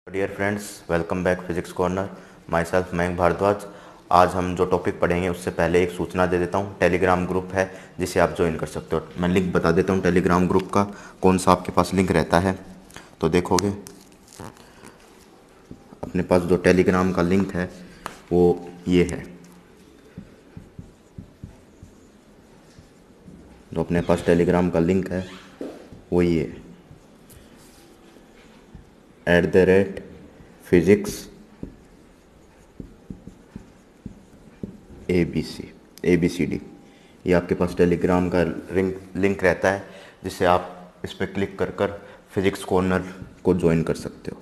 Dear friends, welcome back physics corner. Myself Mayank Bhardwaj. आज हम जो टॉपिक पढ़ेंगे उससे पहले एक सूचना दे देता हूँ। टेलीग्राम ग्रुप है जिसे आप ज्वाइन कर सकते हो। मैं लिंक बता देता हूँ टेलीग्राम ग्रुप का, कौन सा आपके पास लिंक रहता है। तो देखोगे अपने पास जो टेलीग्राम का लिंक है वो ये है। जो अपने पास टेलीग्राम का लिंक है वो ये @physics ABCD, ये आपके पास टेलीग्राम का लिंक रहता है, जिससे आप इस पर क्लिक कर कर फिजिक्स कॉर्नर को ज्वाइन कर सकते हो।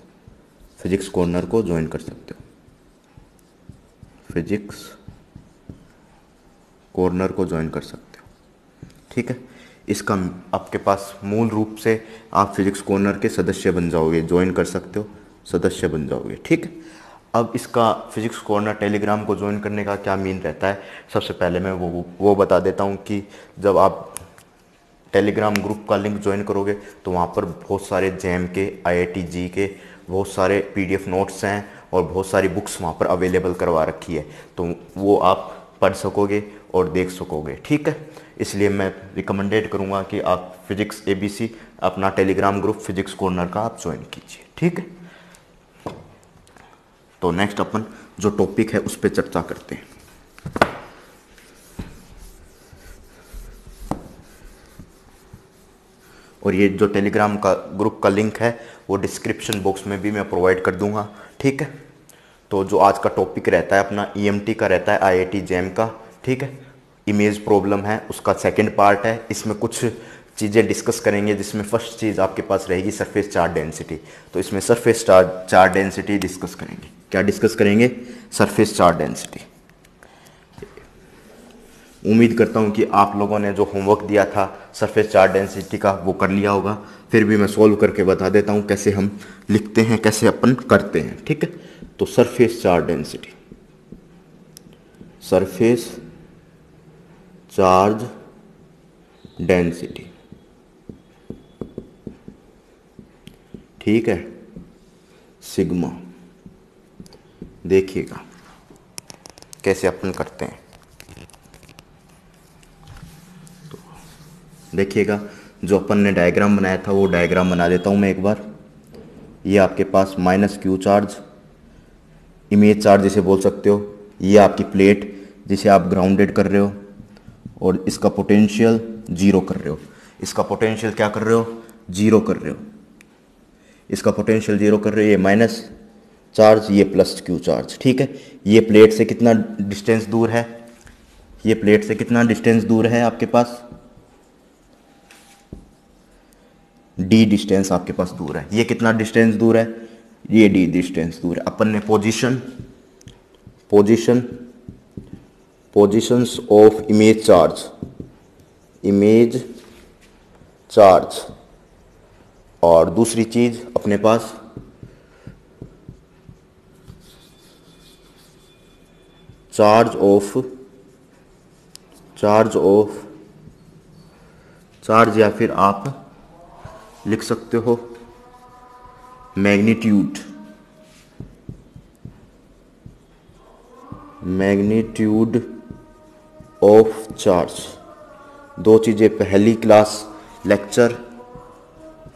फिजिक्स कॉर्नर को ज्वाइन कर सकते हो। फिजिक्स कॉर्नर को ज्वाइन कर सकते हो, ठीक है। इसका आपके पास मूल रूप से आप फिजिक्स कॉर्नर के सदस्य बन जाओगे, ज्वाइन कर सकते हो, सदस्य बन जाओगे, ठीक है। अब इसका फिजिक्स कॉर्नर टेलीग्राम को ज्वाइन करने का क्या मीन रहता है, सबसे पहले मैं वो बता देता हूँ कि जब आप टेलीग्राम ग्रुप का लिंक ज्वाइन करोगे तो वहाँ पर बहुत सारे जैम के, IIT जी के बहुत सारे PDF नोट्स हैं और बहुत सारी बुक्स वहाँ पर अवेलेबल करवा रखी है, तो वो आप पढ़ सकोगे और देख सकोगे, ठीक है। इसलिए मैं रिकमेंडेड करूँगा कि आप फिजिक्स ABC अपना टेलीग्राम ग्रुप फिजिक्स कॉर्नर का आप ज्वाइन कीजिए, ठीक है। तो नेक्स्ट अपन जो टॉपिक है उस पर चर्चा करते हैं। और ये जो टेलीग्राम का ग्रुप का लिंक है वो डिस्क्रिप्शन बॉक्स में भी मैं प्रोवाइड कर दूंगा, ठीक है। तो जो आज का टॉपिक रहता है अपना EMT का रहता है, IIT जैम का, ठीक है। इमेज प्रॉब्लम है, उसका सेकंड पार्ट है। इसमें कुछ चीज़ें डिस्कस करेंगे, जिसमें फर्स्ट चीज़ आपके पास रहेगी सरफेस चार्ज डेंसिटी। तो इसमें सरफेस चार्ज डेंसिटी डिस्कस करेंगे। क्या डिस्कस करेंगे? Surface charge density. उम्मीद करता हूँ कि आप लोगों ने जो होमवर्क दिया था सरफेस चार्ज डेंसिटी का वो कर लिया होगा। फिर भी मैं सॉल्व करके बता देता हूँ कैसे हम लिखते हैं, कैसे अपन करते हैं, ठीक है। तो surface charge density, surface charge density, ठीक है, सिग्मा। देखिएगा कैसे अपन करते हैं। तो देखिएगा जो अपन ने डायग्राम बनाया था वो डायग्राम बना देता हूँ मैं एक बार। ये आपके पास -Q चार्ज, इमेज चार्ज जिसे बोल सकते हो, ये आपकी प्लेट जिसे आप ग्राउंडेड कर रहे हो, और इसका पोटेंशियल जीरो कर रहे हो। इसका पोटेंशियल क्या कर रहे हो? जीरो कर रहे हो। इसका पोटेंशियल जीरो कर रहे हो। ये माइनस चार्ज, ये +Q चार्ज, ठीक है। ये प्लेट से कितना डिस्टेंस दूर है? ये प्लेट से कितना डिस्टेंस दूर है आपके पास? D डिस्टेंस आपके पास दूर है। ये कितना डिस्टेंस दूर है? ये D डिस्टेंस दूर है। अपन ने पोजीशंस ऑफ इमेज चार्ज, और दूसरी चीज अपने पास चार्ज या फिर आप लिख सकते हो मैग्नीट्यूड ऑफ चार्ज। दो चीज़ें पहली क्लास लेक्चर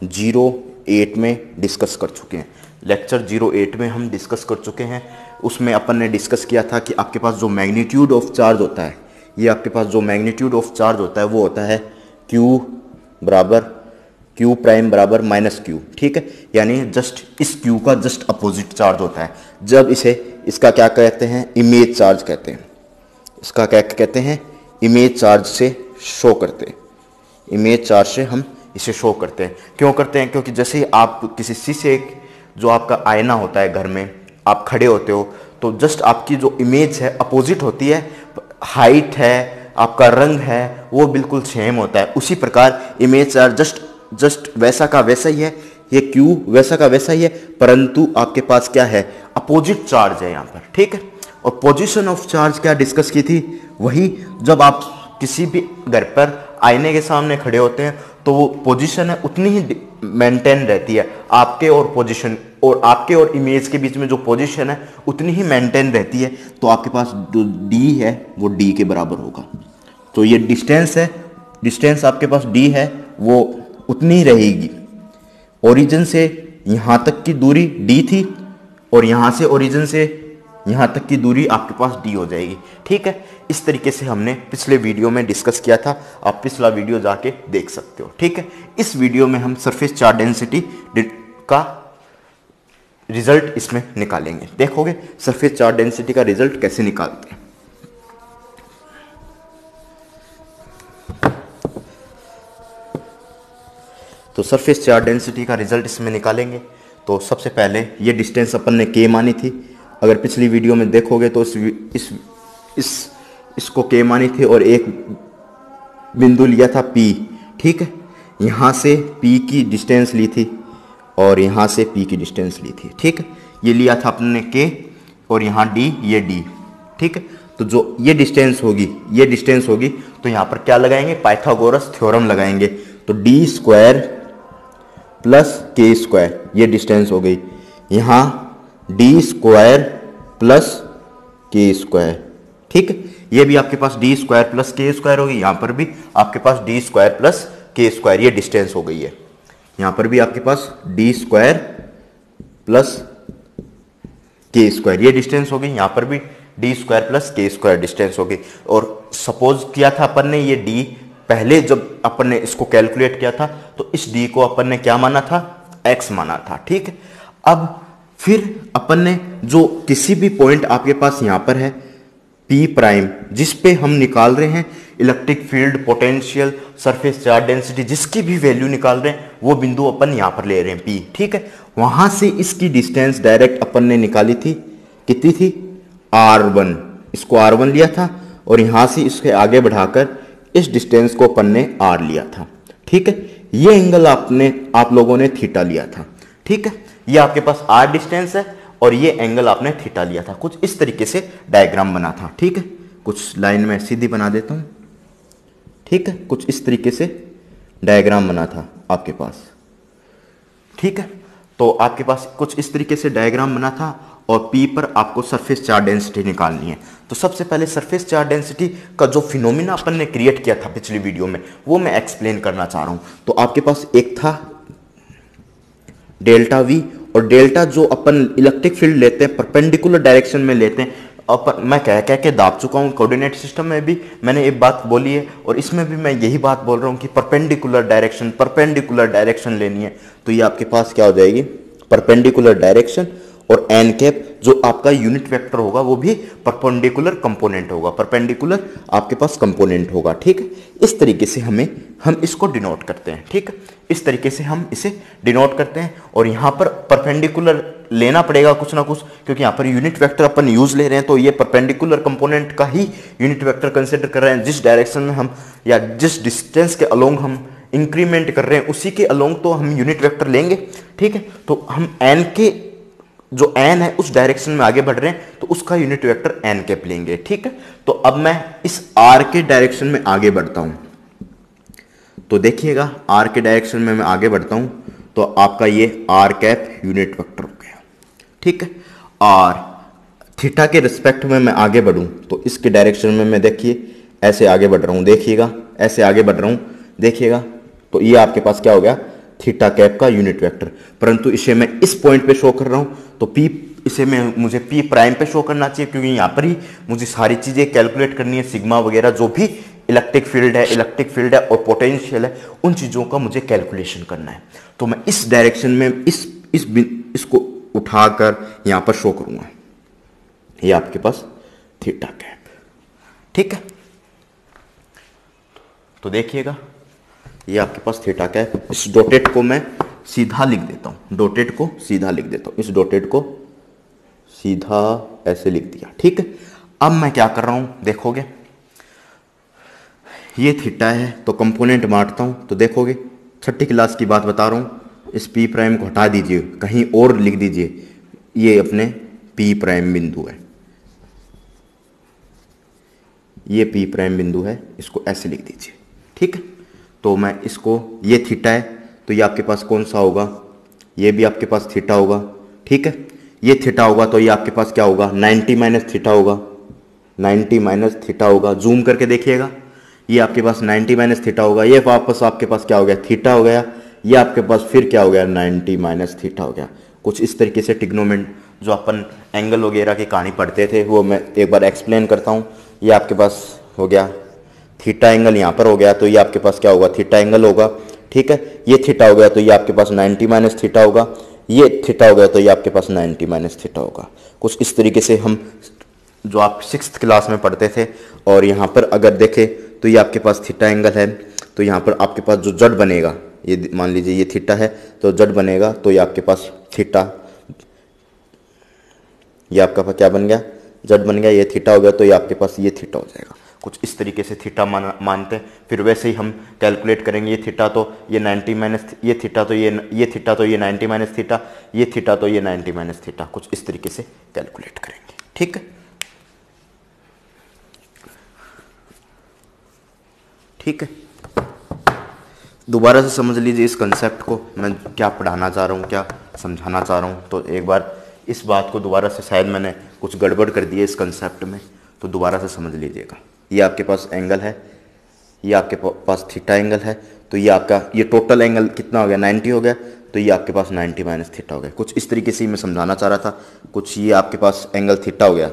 08 में डिस्कस कर चुके हैं। लेक्चर 08 में हम डिस्कस कर चुके हैं। उसमें अपन ने डिस्कस किया था कि आपके पास जो मैग्नीट्यूड ऑफ चार्ज होता है, ये आपके पास जो मैग्नीट्यूड ऑफ चार्ज होता है वो होता है Q प्राइम बराबर -Q, ठीक है। यानी जस्ट इस Q का जस्ट अपोजिट चार्ज होता है। जब इसका क्या कहते हैं? इमेज चार्ज कहते हैं। इसका क्या कहते हैं? इमेज चार्ज से शो करते हैं। इमेज चार्ज से हम इसे शो करते हैं। क्यों करते हैं? क्योंकि जैसे ही आप किसी शीशे, जो आपका आईना होता है घर में, आप खड़े होते हो तो जस्ट आपकी जो इमेज है अपोजिट होती है, हाइट है, आपका रंग है, वो बिल्कुल सेम होता है। उसी प्रकार इमेज चार्ज जस्ट वैसा का वैसा ही है। ये Q वैसा का वैसा ही है, परंतु आपके पास क्या है? अपोजिट चार्ज है यहाँ पर, ठीक है। और पोजीशन ऑफ चार्ज क्या डिस्कस की थी? वही जब आप किसी भी घर पर आईने के सामने खड़े होते हैं तो वो पोजीशन है उतनी ही मेंटेन रहती है आपके और पोजीशन और आपके और इमेज के बीच में जो पोजीशन है उतनी ही मेंटेन रहती है, तो आपके पास जो डी है वो डी के बराबर होगा। तो ये डिस्टेंस है, डिस्टेंस आपके पास डी है वो उतनी ही रहेगी। ओरिजिन से यहाँ तक की दूरी डी थी और यहाँ से ओरिजिन से यहाँ तक की दूरी आपके पास डी हो जाएगी। ठीक है, इस तरीके से हमने पिछले वीडियो में डिस्कस किया था, आप पिछला वीडियो जाके देख सकते हो। ठीक है, इस वीडियो में हम सरफेस चार्ज डेंसिटी का रिजल्ट इसमें निकालेंगे। देखोगे सरफेस चार्ज डेंसिटी का रिजल्ट कैसे निकालते हैं। तो सरफेस चार्ज डेंसिटी का रिजल्ट इसमें निकालेंगे। तो सबसे पहले ये डिस्टेंस अपन ने के मानी थी, अगर पिछली वीडियो में देखोगे तो इसको के मानी थी और एक बिंदु लिया था P। ठीक है, यहाँ से P की डिस्टेंस ली थी और यहाँ से P की डिस्टेंस ली थी। ठीक है, ये लिया था अपन ने K और यहाँ D, ये D। ठीक है, तो जो ये डिस्टेंस होगी तो यहाँ पर क्या लगाएंगे, पाइथागोरस थ्योरम लगाएंगे। तो डी स्क्वायर प्लस के स्क्वायर ये डिस्टेंस हो गई, यहाँ डी स्क्वायर प्लस के स्क्वायर। ठीक है, ये भी आपके पास डी स्क्वायर प्लस के स्क्वायर होगी, यहाँ पर भी आपके पास डी स्क्वायर प्लस के स्क्वायर ये डिस्टेंस हो गई है। यहाँ पर भी आपके पास डी स्क्वायर प्लस के स्क्वायर ये डिस्टेंस हो गई, यहाँ पर भी डी स्क्वायर प्लस के स्क्वायर डिस्टेंस हो गई। और सपोज किया था अपन ने ये डी, पहले जब अपन ने इसको कैलकुलेट किया था तो इस डी को अपन ने क्या माना था, एक्स माना था। ठीक है, अब फिर अपन ने जो किसी भी पॉइंट आपके पास यहाँ पर है P प्राइम, जिस पे हम निकाल रहे हैं electric field, potential, surface charge density, जिसकी भी वैल्यू निकाल रहे हैं वो बिंदु अपन यहाँ पर ले रहे हैं P। ठीक है, वहां से इसकी डिस्टेंस डायरेक्ट अपन ने निकाली थी, कितनी थी, R1। इसको R1 लिया था और यहां से इसके आगे बढ़ाकर इस डिस्टेंस को अपन ने R लिया था। ठीक है, ये एंगल आप लोगों ने थीटा लिया था। ठीक है, ये आपके पास R डिस्टेंस है और ये एंगल आपने थीटा लिया था। कुछ इस तरीके से डायग्राम बना था। ठीक है, कुछ लाइन में सीधी बना देता हूं। ठीक है, कुछ इस तरीके से डायग्राम बना था आपके पास। ठीक है, तो आपके पास कुछ इस तरीके से डायग्राम बना था और P पर आपको सरफेस चार्ज डेंसिटी निकालनी है। तो सबसे पहले सरफेस चार्ज डेंसिटी का जो फिनोमिना अपन ने क्रिएट किया था पिछली वीडियो में, वो मैं एक्सप्लेन करना चाह रहा हूं। तो आपके पास एक था डेल्टा V, और डेल्टा जो अपन इलेक्ट्रिक फील्ड लेते हैं परपेंडिकुलर डायरेक्शन में लेते हैं। अपन मैं कह के दाब चुका हूँ, कोऑर्डिनेट सिस्टम में भी मैंने एक बात बोली है और इसमें भी मैं यही बात बोल रहा हूँ कि परपेंडिकुलर डायरेक्शन लेनी है। तो ये आपके पास क्या हो जाएगी, परपेंडिकुलर डायरेक्शन, और एन कैप जो आपका यूनिट वेक्टर होगा वो भी परपेंडिकुलर कंपोनेंट होगा, परपेंडिकुलर आपके पास कंपोनेंट होगा। ठीक है, इस तरीके से हम इसको डिनोट करते हैं। ठीक है, इस तरीके से हम इसे डिनोट करते हैं और यहाँ पर परपेंडिकुलर लेना पड़ेगा कुछ ना कुछ, क्योंकि यहाँ पर यूनिट वेक्टर अपन यूज ले रहे हैं, तो ये परपेंडिकुलर कंपोनेंट का ही यूनिट वेक्टर कंसिडर कर रहे हैं। जिस डायरेक्शन में हम या जिस डिस्टेंस के अलोंग हम इंक्रीमेंट कर रहे हैं उसी के अलोंग तो हम यूनिट वेक्टर लेंगे। ठीक है, तो हम एन के जो एन है उस डायरेक्शन में आगे बढ़ रहे हैं तो उसका यूनिट वेक्टर एन कैप लेंगे। ठीक है, तो अब मैं इस आर के डायरेक्शन में आगे बढ़ता हूं। तो देखिएगा आर के डायरेक्शन में मैं आगे बढ़ता हूं तो आपका ये आर कैप यूनिट वेक्टर हो गया। ठीक है, और थीटा के रिस्पेक्ट में मैं आगे बढ़ूं तो इसके डायरेक्शन में मैं देखिए ऐसे आगे बढ़ रहा हूं, देखिएगा ऐसे आगे बढ़ रहा हूं, देखिएगा। तो ये आपके पास क्या हो गया, थीटा कैप का यूनिट वेक्टर। परंतु इसे मैं इस पॉइंट पे शो कर रहा हूं तो मुझे P प्राइम पे शो करना चाहिए, क्योंकि यहां पर ही मुझे सारी चीजें कैलकुलेट करनी है, सिग्मा वगैरह जो भी इलेक्ट्रिक फील्ड है और पोटेंशियल है, उन चीजों का मुझे कैलकुलेशन करना है। तो मैं इस डायरेक्शन में इसको उठाकर यहां पर शो करूंगा, ये आपके पास थीटा कैप। ठीक है, तो देखिएगा ये आपके पास थीटा कैप। इस डॉटेड को मैं सीधा लिख देता हूं, डॉटेड को सीधा लिख देता हूं, इस डॉटेड को सीधा ऐसे लिख दिया। ठीक है, अब मैं क्या कर रहा हूं, देखोगे ये थीटा है तो कंपोनेंट बांटता हूं तो देखोगे छठी क्लास की बात बता रहा हूं, इस P प्राइम को हटा दीजिए, कहीं और लिख दीजिए, ये अपने P प्राइम बिंदु है, ये P प्राइम बिंदु है, इसको ऐसे लिख दीजिए। ठीक है, तो मैं इसको, ये थीटा है तो ये आपके पास कौन सा होगा, ये भी आपके पास थीटा होगा, ठीक है। ये थीटा होगा तो ये आपके पास क्या होगा, 90 माइनस थीटा होगा, 90 माइनस थीटा होगा। जूम करके देखिएगा, ये आपके पास 90 माइनस थीटा होगा, ये वापस आपके पास क्या हो गया, थीटा हो गया। ये आपके पास फिर क्या हो गया, 90 माइनस थीटा हो गया। कुछ इस तरीके से ट्रिग्नोमेट जो अपन एंगल वगैरह की कहानी पढ़ते थे वो मैं एक बार एक्सप्लेन करता हूँ। ये आपके पास हो गया थीटा एंगल, यहाँ पर हो गया तो ये आपके पास क्या होगा, थीटा एंगल होगा। ठीक है, ये थीटा हो गया तो ये आपके पास 90 माइनस थीटा होगा, ये थीटा हो गया तो ये आपके पास 90 माइनस थीटा होगा। कुछ इस तरीके से हम जो आप 6th क्लास में पढ़ते थे। और यहाँ पर अगर देखें तो ये आपके पास थीटा एंगल है, तो यहाँ पर आपके पास जो जड़ बनेगा, ये मान लीजिए ये थीटा है तो जड़ बनेगा, तो ये आपके पास थीटा, ये आपका क्या बन गया, जड़ बन गया। ये थीटा हो गया तो ये आपके पास ये थीटा हो जाएगा। कुछ इस तरीके से थीटा मानते हैं। फिर वैसे ही हम कैलकुलेट करेंगे, ये थीटा तो ये 90 माइनस, ये थीटा तो ये थीटा तो ये 90 माइनस थीटा, ये थीटा तो ये 90 माइनस थीटा। कुछ इस तरीके से कैलकुलेट करेंगे। ठीक है, ठीक है। दोबारा से समझ लीजिए इस कंसेप्ट को, मैं क्या पढ़ाना चाह रहा हूँ, क्या समझाना चाह रहा हूँ। तो एक बार इस बात को दोबारा से, शायद मैंने कुछ गड़बड़ कर दी है इस कंसेप्ट में, तो दोबारा से समझ लीजिएगा। ये आपके पास एंगल है, ये आपके पास थीटा एंगल है, तो ये आपका ये टोटल एंगल कितना हो गया, 90 हो गया, तो ये आपके पास 90 माइनस थीटा हो गया। कुछ इस तरीके से मैं समझाना चाह रहा था। कुछ ये आपके पास एंगल थीटा हो गया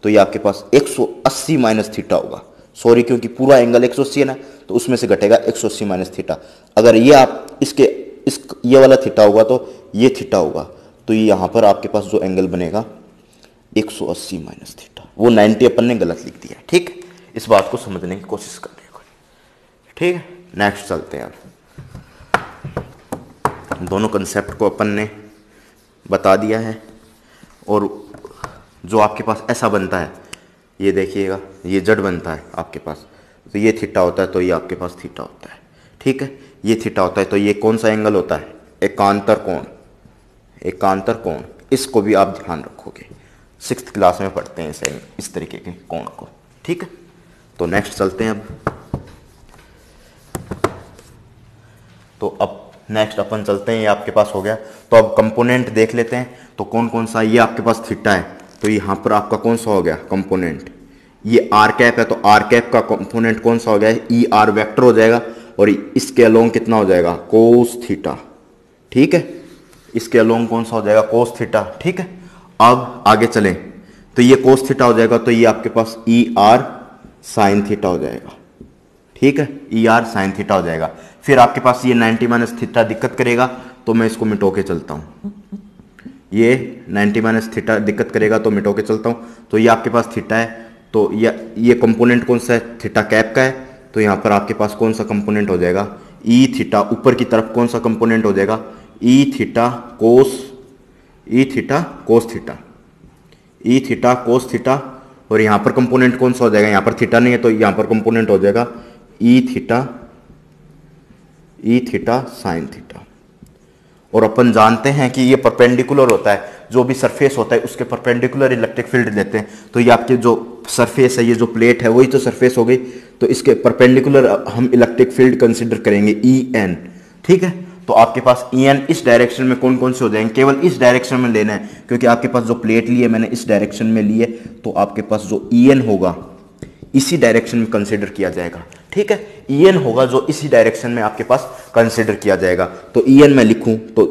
तो ये आपके पास 180 माइनस थीटा होगा। सॉरी, क्योंकि पूरा एंगल 180 है ना, तो उसमें से घटेगा 180 माइनस थीटा। अगर ये आप ये वाला थीटा होगा तो ये थीटा होगा, तो ये यहाँ पर आपके पास जो एंगल बनेगा 180 माइनस थीटा। वो 90 अपन ने गलत लिख दिया। ठीक, इस बात को समझने की कोशिश करने को। ठीक है, नेक्स्ट चलते हैं। अब दोनों कंसेप्ट को अपन ने बता दिया है। और जो आपके पास ऐसा बनता है, ये देखिएगा, ये जड़ बनता है आपके पास, तो ये थीटा होता है तो ये आपके पास थीटा होता है। ठीक है, ये थीटा होता है तो ये कौन सा एंगल होता है, एकांतर कोण। एकांतर कोण, इसको भी आप ध्यान रखोगे, 6th क्लास में पढ़ते हैं इस तरीके के कोण को। ठीक है, तो नेक्स्ट चलते हैं अब। तो अब नेक्स्ट अपन चलते हैं, ये आपके पास हो गया। तो अब कंपोनेंट देख लेते हैं, तो कौन कौन सा, ये आपके पास थीटा है तो यहाँ पर आपका कौन सा हो गया कंपोनेंट, ये आर कैप है तो आर कैप का कंपोनेंट कौन सा हो गया, ई आर वेक्टर हो जाएगा। और इसके अलोंग कितना हो जाएगा, कोस थीटा। ठीक है, इसके अलोंग कौन सा हो जाएगा, कोस थीटा। ठीक है, अब आगे चलें तो ये कोस थीटा हो जाएगा, तो ये आपके पास ई आर साइन थीटा हो जाएगा। ठीक है, ई आर साइन थीटा हो जाएगा। फिर आपके पास ये 90 माइनस थीटा दिक्कत करेगा, तो मैं इसको मिटो के चलता हूँ। ये 90 माइनस थीटा दिक्कत करेगा तो मिटो के चलता हूँ। तो ये आपके पास थीटा है, तो ये कंपोनेंट कौन सा है, थीटा कैप का है, तो यहाँ पर आपके पास कौन सा कंपोनेंट हो जाएगा, ई थीटा। ऊपर की तरफ कौन सा कंपोनेंट हो जाएगा, E theta cos, E theta cos theta, E theta cos theta. और यहाँ पर कंपोनेंट कौन सा हो जाएगा, यहाँ पर थीटा नहीं है तो यहाँ पर कंपोनेंट हो जाएगा ई थीटा साइन थीटा। और अपन जानते हैं कि ये परपेंडिकुलर होता है, जो भी सरफेस होता है उसके परपेंडिकुलर इलेक्ट्रिक फील्ड लेते हैं। तो ये आपके जो सरफेस है, ये जो प्लेट है वही तो सरफेस हो गई, तो इसके परपेंडिकुलर हम इलेक्ट्रिक फील्ड कंसिडर करेंगे ई एन। ठीक है, तो आपके पास ई एन इस डायरेक्शन में कौन कौन से हो जाएंगे, केवल इस डायरेक्शन में लेना है, क्योंकि आपके पास जो प्लेट ली है मैंने इस डायरेक्शन में ली है, तो आपके पास जो ई एन होगा इसी डायरेक्शन में कंसिडर किया जाएगा। ठीक है, ई एन होगा जो इसी डायरेक्शन में आपके पास कंसिडर किया जाएगा। तो ई एन मैं लिखूं तो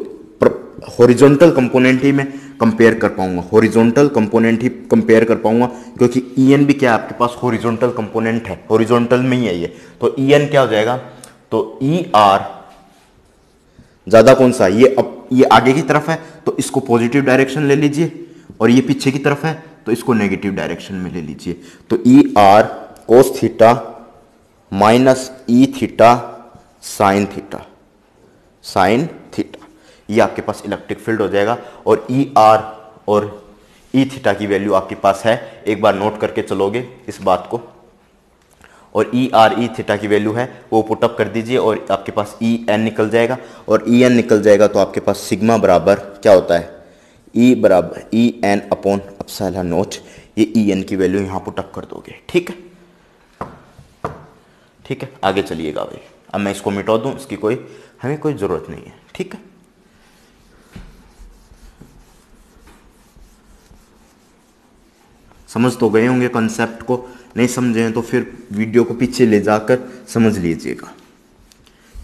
हॉरिजॉन्टल कंपोनेंट ही मैं कंपेयर कर पाऊंगा, हॉरिजॉन्टल कंपोनेंट ही कंपेयर कर पाऊंगा, क्योंकि ई एन भी क्या है आपके पास हॉरिजॉन्टल कंपोनेंट है, हॉरिजॉन्टल में ही है ये। तो ई एन क्या हो जाएगा, तो ई आर ज्यादा कौन सा, ये आगे की तरफ है तो इसको पॉजिटिव डायरेक्शन ले लीजिए, और ये पीछे की तरफ है तो इसको नेगेटिव डायरेक्शन में ले लीजिए। तो E R cos theta minus E theta sine theta, sine theta, ये आपके पास इलेक्ट्रिक फील्ड हो जाएगा। और ई आर और ई थीटा की वैल्यू आपके पास है, एक बार नोट करके चलोगे इस बात को। और ई आर ई थीटा की वैल्यू है वो पुटअप कर दीजिए, और आपके पास ई एन निकल जाएगा। और ई एन निकल जाएगा तो आपके पास सिग्मा बराबर क्या होता है, ई बराबर E N upon epsilon naught. ये ई एन की वैल्यू यहाँ पुटअप कर दोगे। ठीक है, ठीक है, आगे चलिएगा भाई। अब मैं इसको मिटा दूं, इसकी हमें कोई ज़रूरत नहीं है। ठीक है, समझ तो गए होंगे कॉन्सेप्ट को, नहीं समझे हैं तो फिर वीडियो को पीछे ले जाकर समझ लीजिएगा,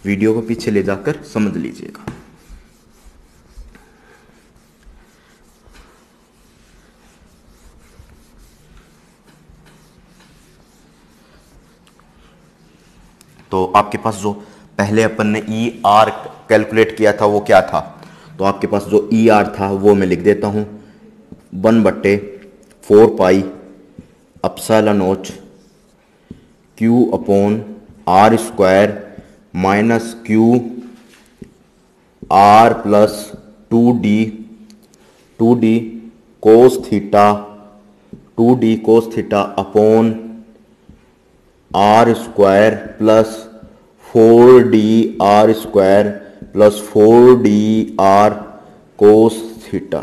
वीडियो को पीछे ले जाकर समझ लीजिएगा। तो आपके पास जो पहले अपन ने ई आर कैलकुलेट किया था वो क्या था, तो आपके पास जो ई आर था वो मैं लिख देता हूँ 1/4 pi epsilon naught q upon are square minus q r plus 2d cos theta upon are square plus 4d r square plus 4d r cos theta.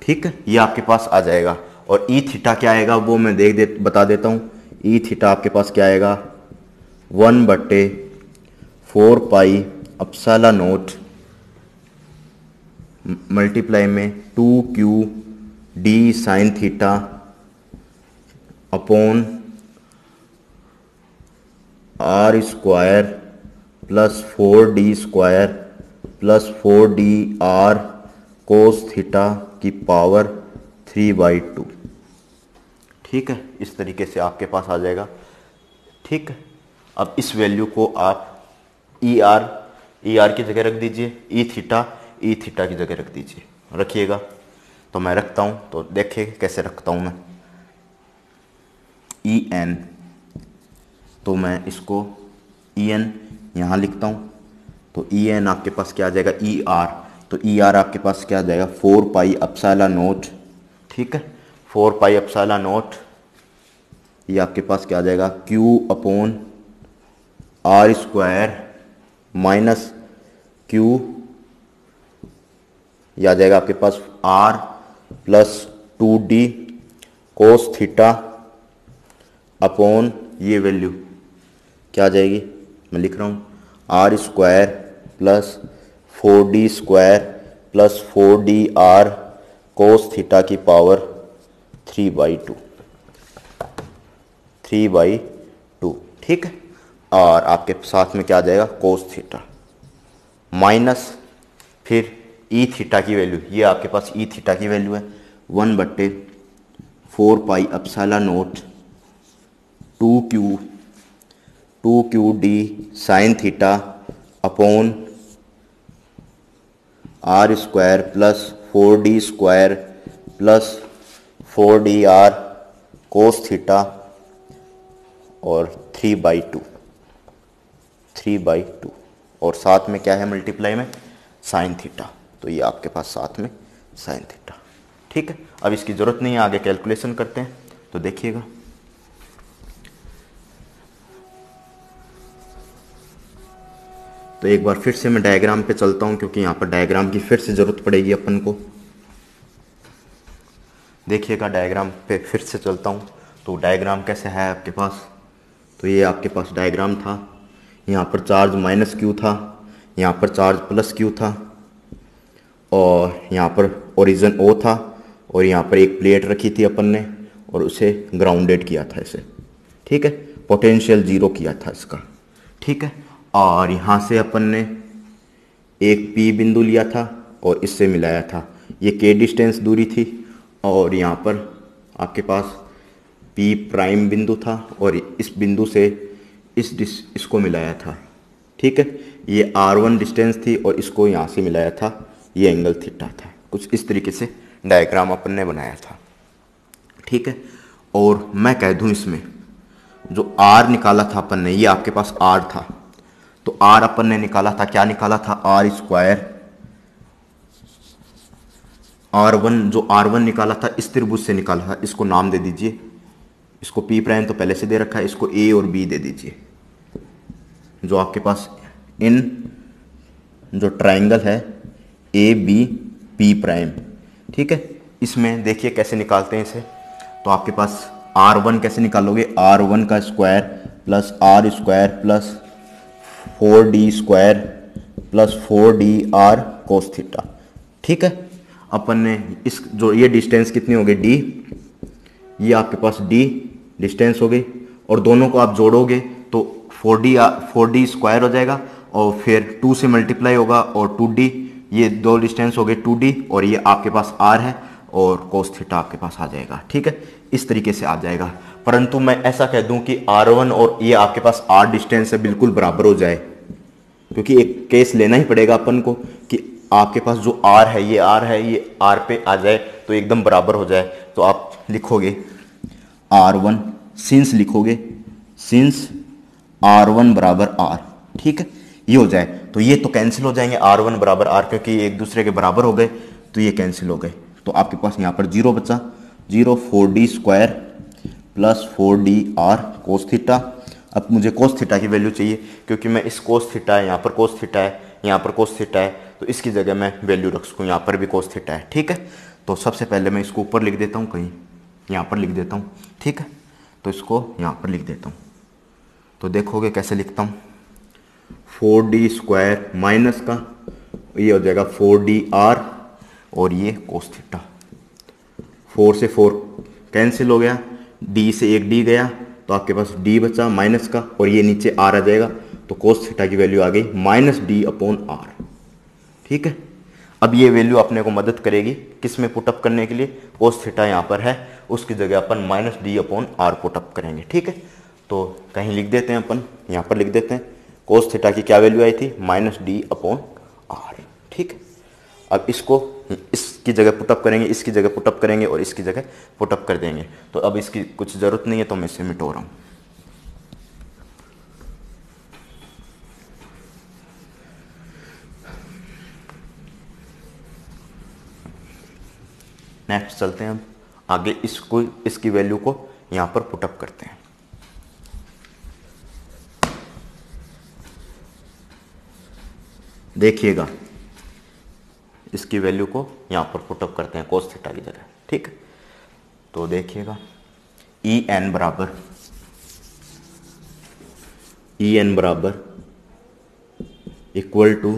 ठीक है, ये आपके पास आ जाएगा। और ई थीटा क्या आएगा वो मैं बता देता हूँ। ई थीटा आपके पास क्या आएगा 1/4 पाई एप्सिलॉन नॉट मल्टीप्लाई में 2q d sine theta upon are square plus 4d square plus 4d r cos theta की पावर 3/2। ठीक है, इस तरीके से आपके पास आ जाएगा। ठीक है, अब इस वैल्यू को आप ई आर की जगह रख दीजिए, ई थीटा की जगह रख दीजिए, रखिएगा। तो मैं रखता हूँ, तो देखिए कैसे रखता हूँ मैं। ई एन, तो मैं इसको ई एन यहाँ लिखता हूँ। तो ई एन आपके पास क्या आ जाएगा ई आर, तो ई आर आपके पास क्या आ जाएगा 4 पाई एप्सिलॉन नॉट। ठीक है, 4 पाई एप्सिलॉन नॉट, ये आपके पास क्या आ जाएगा q upon are square minus q, ये आ जाएगा आपके पास r plus 2d cos theta upon, ये वैल्यू क्या आ जाएगी मैं लिख रहा हूँ r square plus 4d square plus 4d r cos theta की पावर 3/2। ठीक है, और आपके साथ में क्या आ जाएगा कोस थीटा माइनस फिर ई थीटा की वैल्यू, ये आपके पास ई थीटा की वैल्यू है 1/4 pi epsilon naught 2q d sine theta upon are square plus 4d square plus 4d r cos theta और 3/2 और साथ में क्या है मल्टीप्लाई में साइन थीटा, तो ये आपके पास साथ में साइन थीटा। ठीक है, अब इसकी ज़रूरत नहीं है, आगे कैलकुलेशन करते हैं। तो देखिएगा, तो एक बार फिर से मैं डायग्राम पे चलता हूँ, क्योंकि यहाँ पर डायग्राम की फिर से ज़रूरत पड़ेगी अपन को। देखिएगा, डायग्राम पे फिर से चलता हूँ। तो डायग्राम कैसे है आपके पास, तो ये आपके पास डायग्राम था। यहाँ पर चार्ज माइनस क्यू था, यहाँ पर चार्ज प्लस क्यू था, और यहाँ पर ओरिजिन ओ था, और यहाँ पर एक प्लेट रखी थी अपन ने और उसे ग्राउंडेड किया था इसे। ठीक है, पोटेंशियल 0 किया था इसका। ठीक है, और यहाँ से अपन ने एक पी बिंदु लिया था और इससे मिलाया था, ये के डिस्टेंस दूरी थी, और यहाँ पर आपके पास पी प्राइम बिंदु था और इस बिंदु से इसको मिलाया था। ठीक है, ये R1 डिस्टेंस थी और इसको यहाँ से मिलाया था, ये एंगल थीटा था। कुछ इस तरीके से डायग्राम अपन ने बनाया था। ठीक है, और मैं कह दूँ इसमें जो R निकाला था अपन ने, ये आपके पास R था, तो R अपन ने निकाला था, क्या निकाला था आर स्क्वायर R1, जो R1 निकाला था इस त्रिभुज से निकाला था, इसको नाम दे दीजिए, इसको P प्राइम तो पहले से दे रखा है, इसको A और B दे दीजिए। जो आपके पास इन जो ट्राइंगल है AB P प्राइम। ठीक है, इसमें देखिए कैसे निकालते हैं इसे। तो आपके पास R1 कैसे निकालोगे, R1 का square plus R square plus 4D square plus 4D R कोस थीटा। ठीक है, अपन ने इस जो ये डिस्टेंस कितनी हो गई डी, ये आपके पास डी डिस्टेंस हो गई, और दोनों को आप जोड़ोगे तो 4d स्क्वायर हो जाएगा, और फिर 2 से मल्टीप्लाई होगा और 2d, ये दो डिस्टेंस हो गए 2d, और ये आपके पास r है और कोस थीटा आपके पास आ जाएगा। ठीक है, इस तरीके से आ जाएगा। परंतु मैं ऐसा कह दूं कि r1 और ये आपके पास r डिस्टेंस है बिल्कुल बराबर हो जाए, क्योंकि एक केस लेना ही पड़ेगा अपन को कि आपके पास जो r है ये r है, ये r पे आ जाए तो एकदम बराबर हो जाए। तो आप लिखोगे r1 सिंस, लिखोगे सिंस r1 बराबर r। ठीक है, ये हो जाए तो ये तो कैंसिल हो जाएंगे, r1 बराबर r, क्योंकि ये एक दूसरे के बराबर हो गए तो ये कैंसिल हो गए। तो आपके पास यहाँ पर 0 बचा, 0 4d square plus 4d r cos theta. अब मुझे कोस थीटा की वैल्यू चाहिए, क्योंकि मैं इस कोस थीटा है, यहाँ पर कोस थीटा है, यहाँ पर कोस थीटा है, तो इसकी जगह मैं वैल्यू रख सकूँ, यहाँ पर भी कोस थीटा है। ठीक है, तो सबसे पहले मैं इसको ऊपर लिख देता हूँ, कहीं यहाँ पर लिख देता हूँ। ठीक है, तो इसको यहाँ पर लिख देता हूँ, तो देखोगे कैसे लिखता हूँ, 4d स्क्वायर माइनस का ये हो जाएगा 4dr, और ये कोस थीटा, 4 से 4 कैंसिल हो गया, d से एक d गया तो आपके पास d बचा माइनस का, और ये नीचे r आ जाएगा, तो कोस थीटा की वैल्यू आ गई -d/r। ठीक है, अब ये वैल्यू अपने को मदद करेगी किस में पुटअप करने के लिए, कोस थीटा यहाँ पर है, उसकी जगह अपन -d/r पुटअप करेंगे। ठीक है, तो कहीं लिख देते हैं अपन, यहाँ पर लिख देते हैं, कोस थीटा की क्या वैल्यू आई थी, -d/r। ठीक है, अब इसको इसकी जगह पुटअप करेंगे, इसकी जगह पुटअप करेंगे और इसकी जगह पुटअप कर देंगे। तो अब इसकी कुछ ज़रूरत नहीं है, तो मैं इसे मिटो रहा हूँ। नेक्स्ट चलते हैं, अब आगे इसको, इसकी वैल्यू को यहाँ पर पुटअप करते हैं। देखिएगा, इसकी वैल्यू को यहाँ पर पुटअप करते हैं कोस थीटा की जगह। ठीक है, तो देखिएगा en बराबर equal to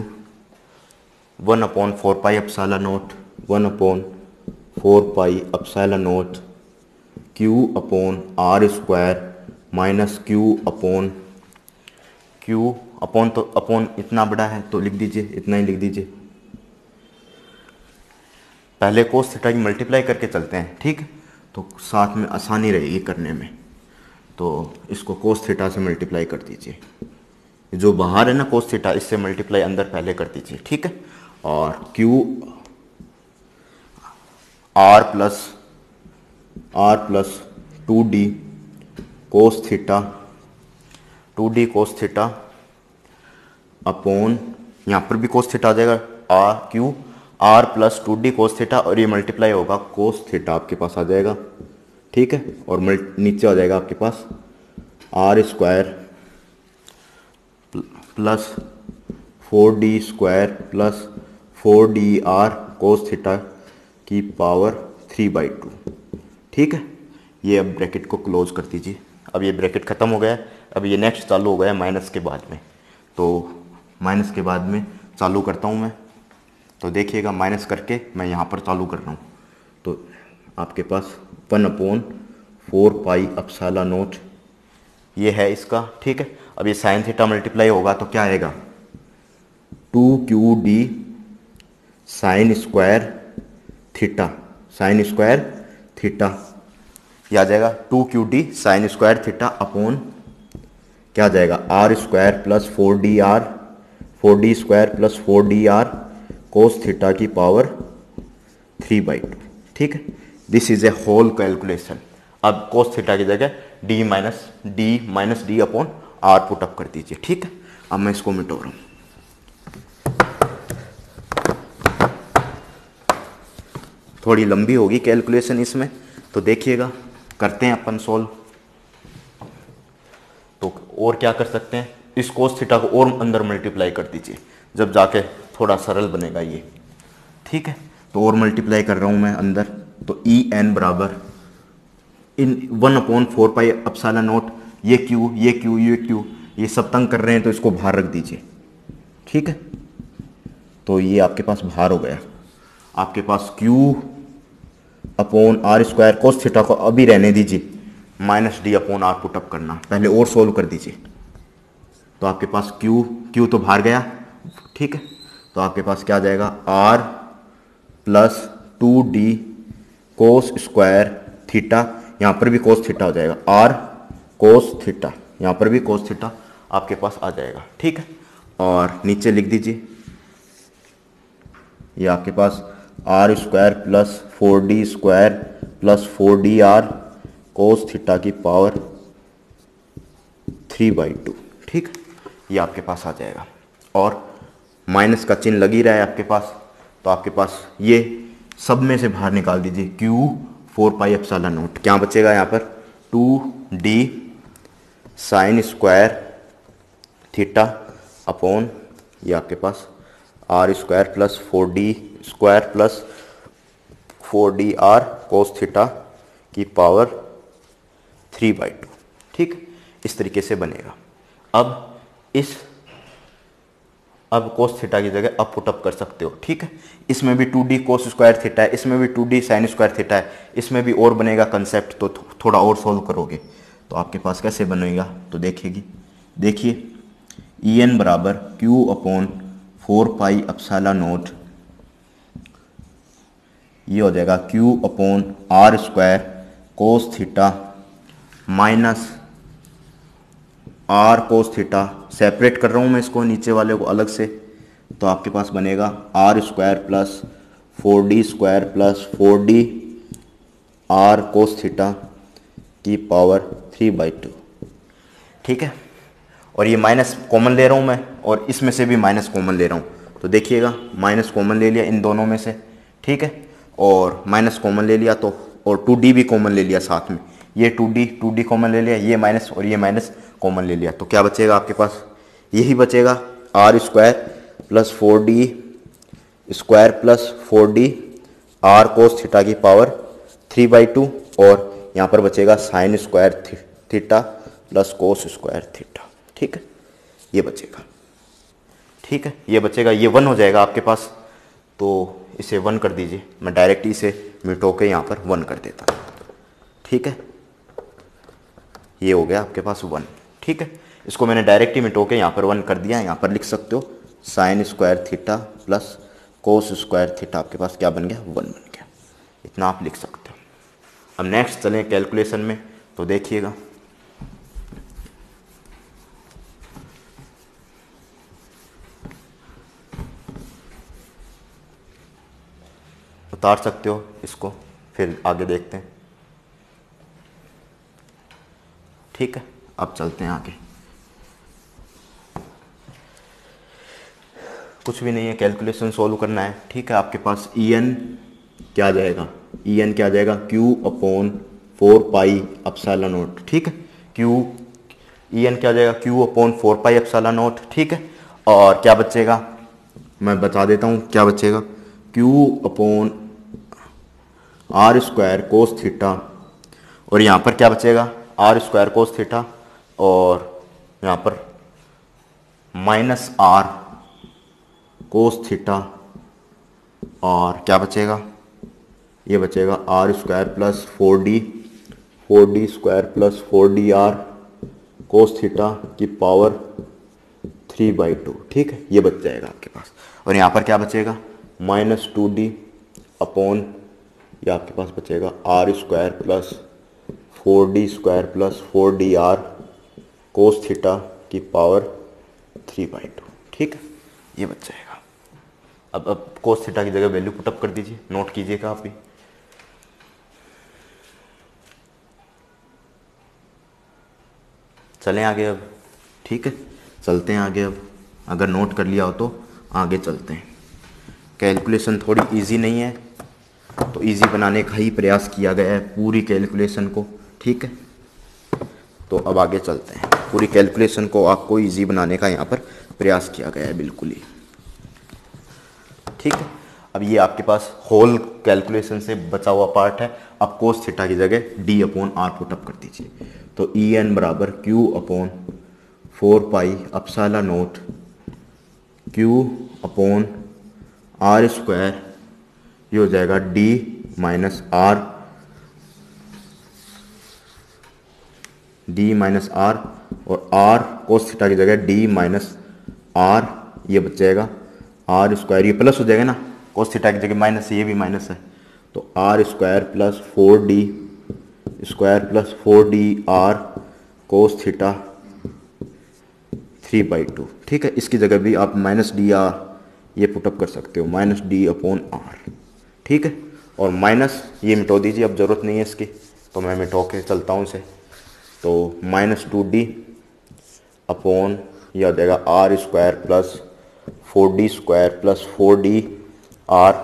1/4 pi epsilon naught, 1/4 pi epsilon naught q/r square minus q upon, तो अपॉन इतना बड़ा है तो लिख दीजिए, इतना ही लिख दीजिए। पहले कोस थीटा की मल्टीप्लाई करके चलते हैं। ठीक, तो साथ में आसानी रहेगी करने में, तो इसको कोस थीटा से मल्टीप्लाई कर दीजिए, जो बाहर है ना कोस थीटा, इससे मल्टीप्लाई अंदर पहले कर दीजिए। ठीक है, और q r plus 2d cos theta upon, यहाँ पर भी कोस थीटा आ जाएगा, q r plus 2d cos theta, और ये मल्टीप्लाई होगा कोस थीटा आपके पास आ जाएगा। ठीक है, और नीचे आ जाएगा आपके पास r square plus 4d square plus 4dr cos theta की पावर 3/2। ठीक है, ये अब ब्रैकेट को क्लोज कर दीजिए। अब ये ब्रैकेट ख़त्म हो गया, अब ये नेक्स्ट चालू हो गया माइनस के बाद में, तो माइनस के बाद में चालू करता हूँ मैं। तो देखिएगा, माइनस करके मैं यहाँ पर चालू कर रहा हूँ, तो आपके पास 1/4 पाई एप्सिलॉन नॉट ये है इसका। ठीक है, अब ये साइन थीटा मल्टीप्लाई होगा तो क्या आएगा, 2qd साइन स्क्वायर थीटा, ये आ जाएगा 2qd sign square theta upon क्या आ जाएगा, r square plus 4d square plus 4dr cos theta की पावर 3/2। ठीक है, this is a whole calculation. अब कोस थीटा की जगह d minus d upon r put up कर दीजिए। ठीक है, अब मैं इसको मिटो रहा हूँ। थोड़ी लंबी होगी कैलकुलेशन इसमें, तो देखिएगा, करते हैं अपन सोल्व। तो और क्या कर सकते हैं, इस कोस थीटा को और अंदर मल्टीप्लाई कर दीजिए, जब जाके थोड़ा सरल बनेगा ये। ठीक है, तो और मल्टीप्लाई कर रहा हूँ मैं अंदर, तो en बराबर इन 1/4 पाई एप्सिलॉन नॉट, ये q ये सब तंग कर रहे हैं तो इसको बाहर रख दीजिए। ठीक है, तो ये आपके पास बाहर हो गया। आपके पास Q upon are square cos theta को अभी रहने दीजिए, minus d upon r put up करना, पहले और सोल्व कर दीजिए। तो आपके पास Q तो बाहर गया, ठीक है, तो आपके पास क्या आ जाएगा R प्लस 2D कोस स्क्वायर थीटा, यहाँ पर भी कोस थीटा हो जाएगा, R कोस थीटा, यहाँ पर भी कोस थीटा आपके पास आ जाएगा, ठीक है। और नीचे लिख दीजिए, ये आपके पास are square plus 4D square plus 4DR cos theta की पावर 3/2, ठीक, ये आपके पास आ जाएगा। और माइनस का चिन्ह लग ही रहा है आपके पास, तो आपके पास ये सब में से बाहर निकाल दीजिए, Q 4πε0, क्या बचेगा यहाँ पर 2D sign square theta upon ये आपके पास are square plus 4D square plus 4DR cos theta की पावर 3/2, ठीक, इस तरीके से बनेगा। अब कोस थीटा की जगह अब पुट अप कर सकते हो, ठीक है। इसमें भी 2D कोस स्क्वायर थीटा है, इसमें भी 2D साइन स्क्वायर थीटा है, इसमें भी और बनेगा कंसेप्ट, तो थोड़ा और सोल्व करोगे तो आपके पास कैसे बनेगा, तो देखिए En बराबर Q अपॉन 4πε0, ये हो जाएगा Q upon are square cos theta minus r cos theta, separate कर रहा हूँ मैं इसको, नीचे वाले को अलग से, तो आपके पास बनेगा r square plus 4D square plus 4D r cos theta की पावर 3/2, ठीक है। और ये माइनस कॉमन ले रहा हूँ मैं, और इसमें से भी माइनस कॉमन ले रहा हूँ, तो देखिएगा माइनस कॉमन ले लिया इन दोनों में से, ठीक है, और माइनस कॉमन ले लिया तो, और 2D भी कॉमन ले लिया साथ में, ये 2D कॉमन ले लिया, ये माइनस और ये माइनस कॉमन ले लिया, तो क्या बचेगा आपके पास, यही बचेगा r square plus 4D square plus 4D r cos theta की पावर 3/2, और यहाँ पर बचेगा sine square theta plus cos square theta, ठीक है, ये बचेगा, ठीक है, ये बचेगा, ये 1 हो जाएगा आपके पास, तो इसे 1 कर दीजिए, मैं डायरेक्ट इसे मिटो के यहाँ पर 1 कर देता हूँ, ठीक है, ये हो गया आपके पास 1, ठीक है। इसको मैंने डायरेक्ट ही मिटो के यहाँ पर 1 कर दिया, यहाँ पर लिख सकते हो sign square theta plus cos square theta, आपके पास क्या बन गया 1 बन गया, इतना आप लिख सकते हो। अब नेक्स्ट चलें कैलकुलेशन में, तो देखिएगा उतार सकते हो इसको, फिर आगे देखते हैं, ठीक है। अब चलते हैं आगे, कुछ भी नहीं है, कैलकुलेशन सोल्व करना है, ठीक है। आपके पास En क्या आ जाएगा, En क्या आ जाएगा Q अपॉन 4πε0, ठीक है, En क्या आ जाएगा Q अपॉन 4πε0, ठीक है। और क्या बचेगा, मैं बता देता हूँ क्या बचेगा, Q upon are square cos theta, और यहाँ पर क्या बचेगा आर स्क्वायर कोस थीटा, और यहाँ पर माइनस आर कोस थीटा, और क्या बचेगा, ये बचेगा r square plus 4D square plus 4DR cos theta की पावर 3/2, ठीक है, ये बच जाएगा आपके पास। और यहाँ पर क्या बचेगा माइनस 2D अपॉन, ये आपके पास बचेगा r square plus 4D square plus 4DR cos theta की पावर 3/2, ठीक है, ये बच जाएगा। अब कोस थीटा की जगह वैल्यू पुटअप कर दीजिए, नोट कीजिएगा आप भी। चलें आगे अब, ठीक है, चलते हैं आगे। अब अगर नोट कर लिया हो तो आगे चलते हैं। कैलकुलेशन थोड़ी इजी नहीं है, तो इजी बनाने का ही प्रयास किया गया है पूरी कैलकुलेशन को, ठीक है। तो अब आगे चलते हैं, पूरी कैलकुलेशन को आपको इजी बनाने का यहाँ पर प्रयास किया गया है बिल्कुल ही, ठीक है। अब ये आपके पास होल कैलकुलेशन से बचा हुआ पार्ट है। अब कोस थीटा की जगह d अपॉन आर पुटअप कर दीजिए, तो En बराबर Q upon 4πε0 Q upon are square ये हो जाएगा D minus R, D minus R, और आर कोस थीटा की जगह डी माइनस आर, ये बच जाएगा आर स्क्वायर, ये प्लस हो जाएगा ना, कोस थीटा की जगह माइनस है, ये भी माइनस है, तो r square plus 4d square plus 4d r cos theta 3/2। ठीक है, इसकी जगह भी आप माइनस डी आर ये पुटअप कर सकते हो, माइनस डी अपॉन आर। ठीक है, और माइनस ये मिटो दीजिए, अब ज़रूरत नहीं है इसकी, तो मैं मिटो के चलता हूँ इसे। तो -2d अपॉन यह हो जाएगा r square plus 4d square plus 4d r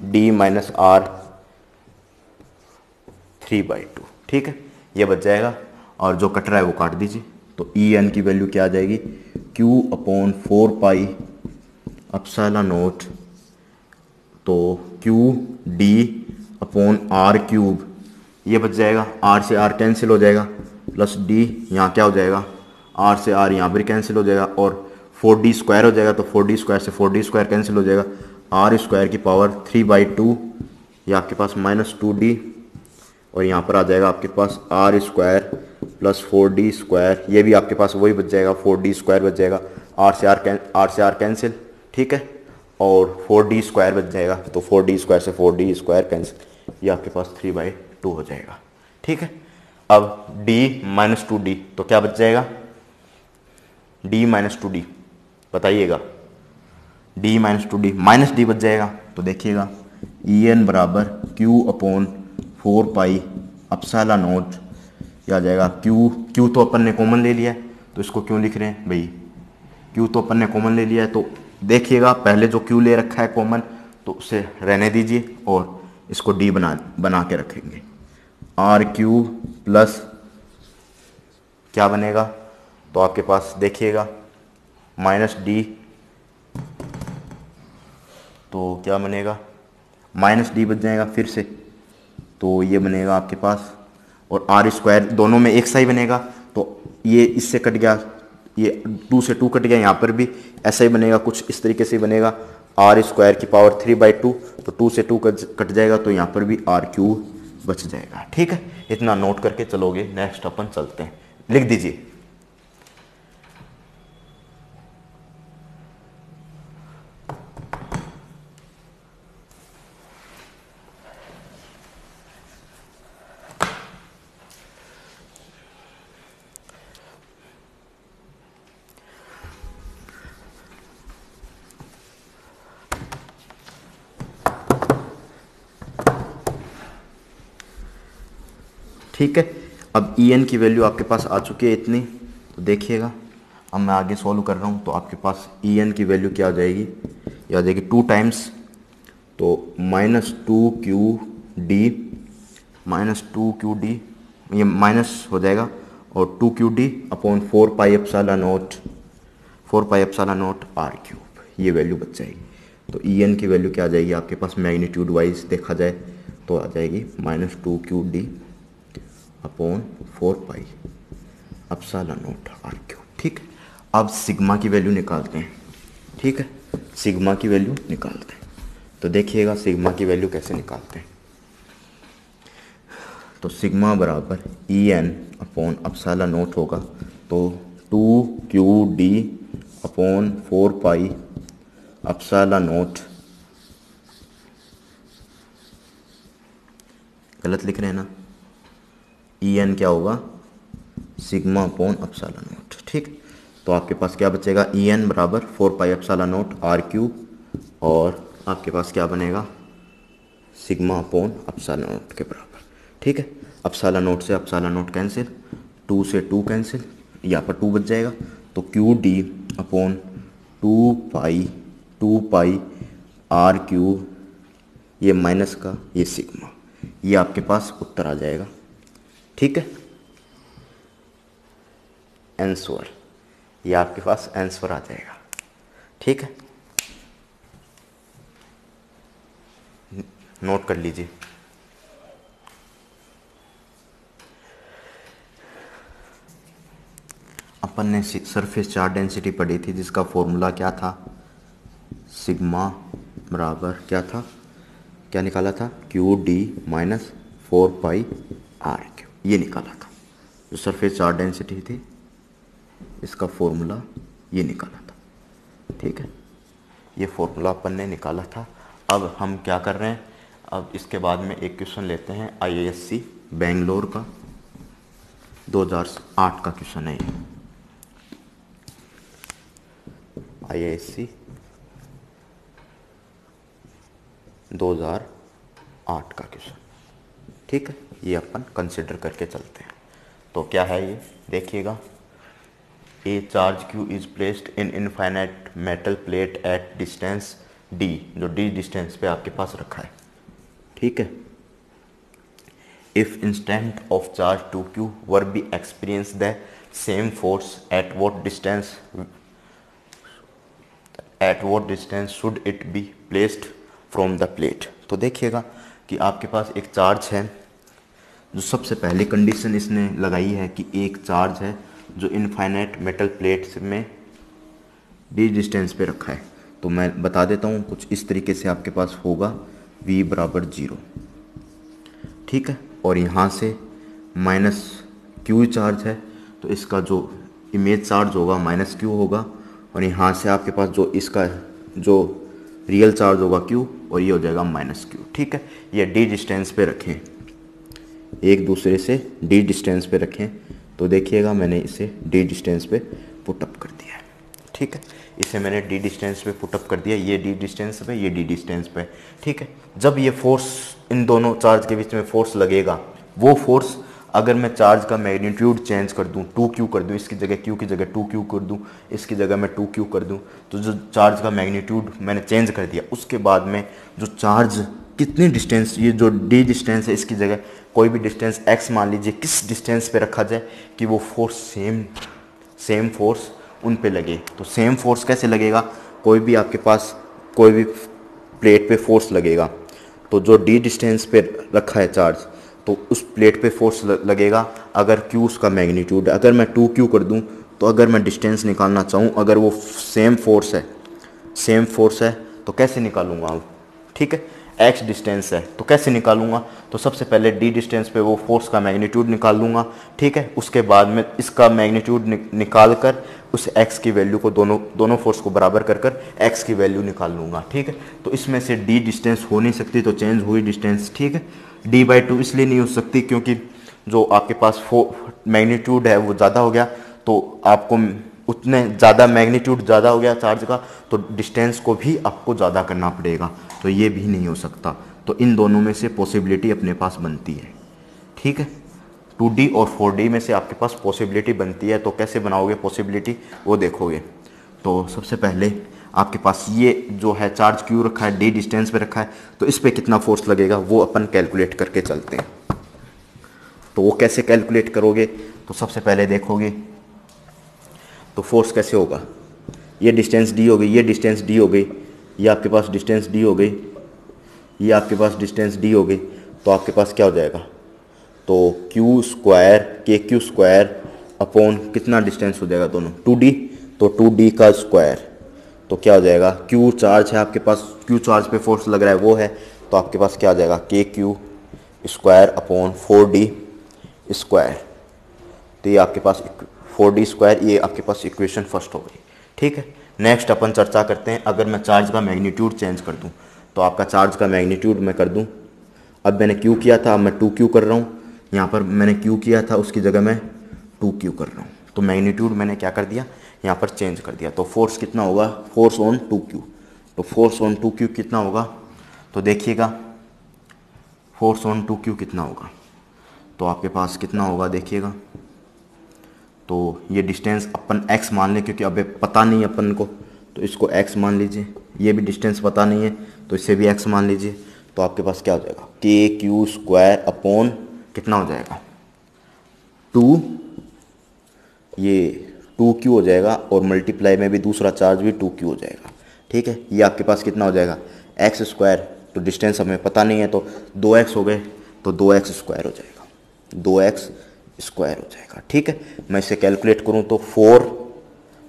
D minus r 3/2। ठीक है, ये बच जाएगा, और जो कट रहा है वो काट दीजिए। तो ई एन की वैल्यू क्या आ जाएगी, q upon 4 pi epsilon naught, तो q d upon r cube, ये बच जाएगा, r से r कैंसिल हो जाएगा, प्लस d यहाँ क्या हो जाएगा, r से r यहाँ पर कैंसिल हो जाएगा, और 4d स्क्वायर हो जाएगा, तो 4d स्क्वायर से 4d स्क्वायर कैंसिल हो जाएगा, r स्क्वायर की पावर 3/2, ये आपके पास -2d, और यहाँ पर आ जाएगा आपके पास r square plus 4d square, ये भी आपके पास वही बच जाएगा, 4d स्क्वायर बच जाएगा, r से r कैंसिल। ठीक है, और 4d स्क्वायर बच जाएगा, तो 4d स्क्वायर से 4d स्क्वायर कैंसिल, ये आपके पास 3/2 हो जाएगा। ठीक है, अब d माइनस 2d, तो क्या बच जाएगा, d माइनस 2d, बताइएगा, d minus 2d minus d बच जाएगा, तो देखिएगा ई एन बराबर q upon 4 pi epsilon note, क्या आ जाएगा, q तो अपन ने कॉमन ले लिया है, तो इसको क्यों लिख रहे हैं भाई, q तो अपन ने कॉमन ले लिया है, तो देखिएगा पहले जो q ले रखा है कॉमन, तो उसे रहने दीजिए और इसको d बना के रखेंगे, आर क्यूब प्लस क्या बनेगा, तो आपके पास देखिएगा माइनस डी, तो क्या बनेगा, माइनस डी बच जाएगा फिर से, तो ये बनेगा आपके पास, और आर स्क्वायर दोनों में एक सा ही बनेगा, तो ये इससे कट गया, ये 2 से 2 कट गया, यहाँ पर भी ऐसा ही बनेगा, कुछ इस तरीके से बनेगा, आर स्क्वायर की पावर 3/2, तो 2 से 2 कट जाएगा, तो यहाँ पर भी आर क्यूब बच जाएगा। ठीक है, इतना नोट करके चलोगे, नेक्स्ट अपन चलते हैं, लिख दीजिए। ठीक है, अब ई एन की वैल्यू आपके पास आ चुकी है इतनी, तो देखिएगा, अब मैं आगे सॉल्व कर रहा हूँ, तो आपके पास ई एन की वैल्यू क्या आ जाएगी, ये आ जाएगी 2 टाइम्स, तो -2qd ये माइनस हो जाएगा, और 2qd upon 4 pi epsilon naught r cube, ये वैल्यू बच जाएगी। तो ई एन की वैल्यू क्या आ जाएगी आपके पास, मैग्नीट्यूड वाइज देखा जाए तो आ जाएगी -2qd upon 4 pi epsilon naught r cube. ठीक है, अब सिग्मा की वैल्यू निकालते हैं। ठीक है, सिग्मा की वैल्यू निकालते हैं, तो देखिएगा सिग्मा की वैल्यू कैसे निकालते हैं। तो सिग्मा बराबर E N upon epsilon naught होगा, तो 2qd upon 4 pi epsilon note, गलत लिख रहे हैं ना, ई एन क्या होगा, सिग्मा अपॉन एप्सिलॉन नोट। ठीक, तो आपके पास क्या बचेगा, ई एन बराबर 4 pi epsilon naught r cube, और आपके पास क्या बनेगा, सिग्मा अपॉन एप्सिलॉन नोट के बराबर। ठीक है, एप्सिलॉन नोट से एप्सिलॉन नोट कैंसिल, 2 से 2 कैंसिल, यहाँ पर 2 बच जाएगा, तो q d upon 2 pi r cube, ये माइनस का ये सिग्मा, ये आपके पास उत्तर आ जाएगा। ठीक है, आंसर, ये आपके पास आंसर आ जाएगा। ठीक है, नोट कर लीजिए। अपन ने सरफेस चार्ज डेंसिटी पढ़ी थी, जिसका फॉर्मूला क्या था, सिग्मा बराबर क्या था, क्या निकाला था, q d minus 4 pi r q, ये निकाला था। जो सरफेस चार्ज डेंसिटी थी इसका फॉर्मूला ये निकाला था, ठीक है, ये फॉर्मूला अपन ने निकाला था। अब हम क्या कर रहे हैं, अब इसके बाद में एक क्वेश्चन लेते हैं IISc बेंगलोर का 2008 का क्वेश्चन है ये। IISc 2008 का क्वेश्चन, ठीक है, ये अपन कंसिडर करके चलते हैं। तो क्या है ये, देखिएगा, ए charge Q is placed in infinite metal plate at distance D, जो डी डिस्टेंस पे आपके पास रखा है, ठीक है। If instant of charge 2q were B experience the same force at what distance should it be placed from the plate. तो देखिएगा कि आपके पास एक चार्ज है, जो सबसे पहले कंडीशन इसने लगाई है कि एक चार्ज है जो इनफाइनाइट मेटल प्लेट में डी डिस्टेंस पे रखा है। तो मैं बता देता हूँ, कुछ इस तरीके से आपके पास होगा v बराबर 0, ठीक है, और यहाँ से माइनस क्यू चार्ज है, तो इसका जो इमेज चार्ज होगा माइनस क्यू होगा, और यहाँ से आपके पास जो इसका जो रियल चार्ज होगा क्यू, और ये हो जाएगा माइनस क्यू, ठीक है। ये डी डिस्टेंस पे रखें, एक दूसरे से डी डिस्टेंस पे रखें। तो देखिएगा मैंने इसे डी डिस्टेंस पे पुटअप कर दिया है, ठीक है, इसे मैंने डी डिस्टेंस पे पुटअप कर दिया, ये डी डिस्टेंस पे, ये डी डिस्टेंस पे, ठीक है। जब ये फोर्स, इन दोनों चार्ज के बीच में फोर्स लगेगा, वो फोर्स अगर मैं चार्ज का मैग्नीट्यूड चेंज कर दूं, 2q कर दूं, इसकी जगह q की जगह 2q कर दूं, इसकी जगह मैं 2q कर दूं, तो जो चार्ज का मैग्नीट्यूड मैंने चेंज कर दिया, उसके बाद में जो चार्ज कितनी डिस्टेंस, ये जो डी डिस्टेंस है इसकी जगह कोई भी डिस्टेंस x मान लीजिए, किस डिस्टेंस पे रखा जाए कि वो फोर्स सेम फोर्स उन पे लगे। तो सेम फोर्स कैसे लगेगा, कोई भी आपके पास कोई भी प्लेट पे फोर्स लगेगा, तो जो डी डिस्टेंस पे रखा है चार्ज, तो उस प्लेट पे फोर्स लगेगा अगर q उसका मैग्नीट्यूड है। अगर मैं 2q कर दूं, तो अगर मैं डिस्टेंस निकालना चाहूँ, अगर वो सेम फोर्स है तो कैसे निकालूंगा, ठीक है, x डिस्टेंस है तो कैसे निकालूंगा, तो सबसे पहले d डिस्टेंस पे वो फोर्स का मैग्नीट्यूड निकाल लूँगा, ठीक है। उसके बाद में इसका मैग्नीट्यूड निकाल कर उस x की वैल्यू को दोनों फोर्स को बराबर कर x की वैल्यू निकाल लूँगा, ठीक है। तो इसमें से d डिस्टेंस हो नहीं सकती, तो चेंज हुई डिस्टेंस, ठीक है। d/2 इसलिए नहीं हो सकती क्योंकि जो आपके पास मैग्नीट्यूड है वो ज़्यादा हो गया, तो आपको उतने ज़्यादा मैग्नीट्यूड ज़्यादा हो गया चार्ज का, तो डिस्टेंस को भी आपको ज़्यादा करना पड़ेगा, तो ये भी नहीं हो सकता। तो इन दोनों में से पॉसिबिलिटी अपने पास बनती है, ठीक है, 2D और 4D में से आपके पास पॉसिबिलिटी बनती है। तो कैसे बनाओगे पॉसिबिलिटी, वो देखोगे। तो सबसे पहले आपके पास ये जो है चार्ज क्यू रखा है, डी डिस्टेंस पे रखा है, तो इस पर कितना फोर्स लगेगा वो अपन कैलकुलेट करके चलते हैं। तो वो कैसे कैलकुलेट करोगे, तो सबसे पहले देखोगे तो फोर्स कैसे होगा, ये डिस्टेंस डी हो गई, ये डिस्टेंस डी हो गई, ये आपके पास डिस्टेंस डी हो गई, ये आपके पास डिस्टेंस डी हो गई, तो आपके पास क्या हो जाएगा, तो क्यू स्क्वायर के क्यू स्क्वायर अपॉन कितना डिस्टेंस हो जाएगा दोनों 2D, तो 2D का स्क्वायर, तो क्या हो जाएगा, क्यू चार्ज है आपके पास, क्यू चार्ज पे फोर्स लग रहा है वो है, तो आपके पास क्या हो जाएगा के Q square upon 4D square. तो ये आपके पास 4D स्क्वायर, ये आपके पास इक्वेशन फर्स्ट हो गई, ठीक है। नेक्स्ट अपन चर्चा करते हैं, अगर मैं चार्ज का मैग्नीट्यूड चेंज कर दूं, तो आपका चार्ज का मैग्नीट्यूड मैं कर दूं, अब मैंने क्यू किया था, अब मैं 2q कर रहा हूँ, यहाँ पर मैंने क्यू किया था उसकी जगह मैं 2q कर रहा हूँ, तो मैग्नीट्यूड मैंने क्या कर दिया, यहाँ पर चेंज कर दिया। तो फोर्स कितना होगा, फोर्स ऑन 2q, तो फोर्स ऑन 2q कितना होगा, तो देखिएगा फोर्स ऑन 2q कितना होगा, तो आपके पास कितना होगा देखिएगा, तो ये डिस्टेंस अपन x मान लें क्योंकि अबे पता नहीं अपन को, तो इसको x मान लीजिए, ये भी डिस्टेंस पता नहीं है तो इसे भी x मान लीजिए, तो आपके पास क्या हो जाएगा के क्यू स्क्वायर अपॉन कितना हो जाएगा 2, ये 2q हो जाएगा, और मल्टीप्लाई में भी दूसरा चार्ज भी 2q हो जाएगा, ठीक है। ये आपके पास कितना हो जाएगा x स्क्वायर, तो डिस्टेंस हमें पता नहीं है, तो 2x हो गए, तो 2x स्क्वायर हो जाएगा, 2x स्क्वायर हो जाएगा, ठीक है। मैं इसे कैलकुलेट करूं तो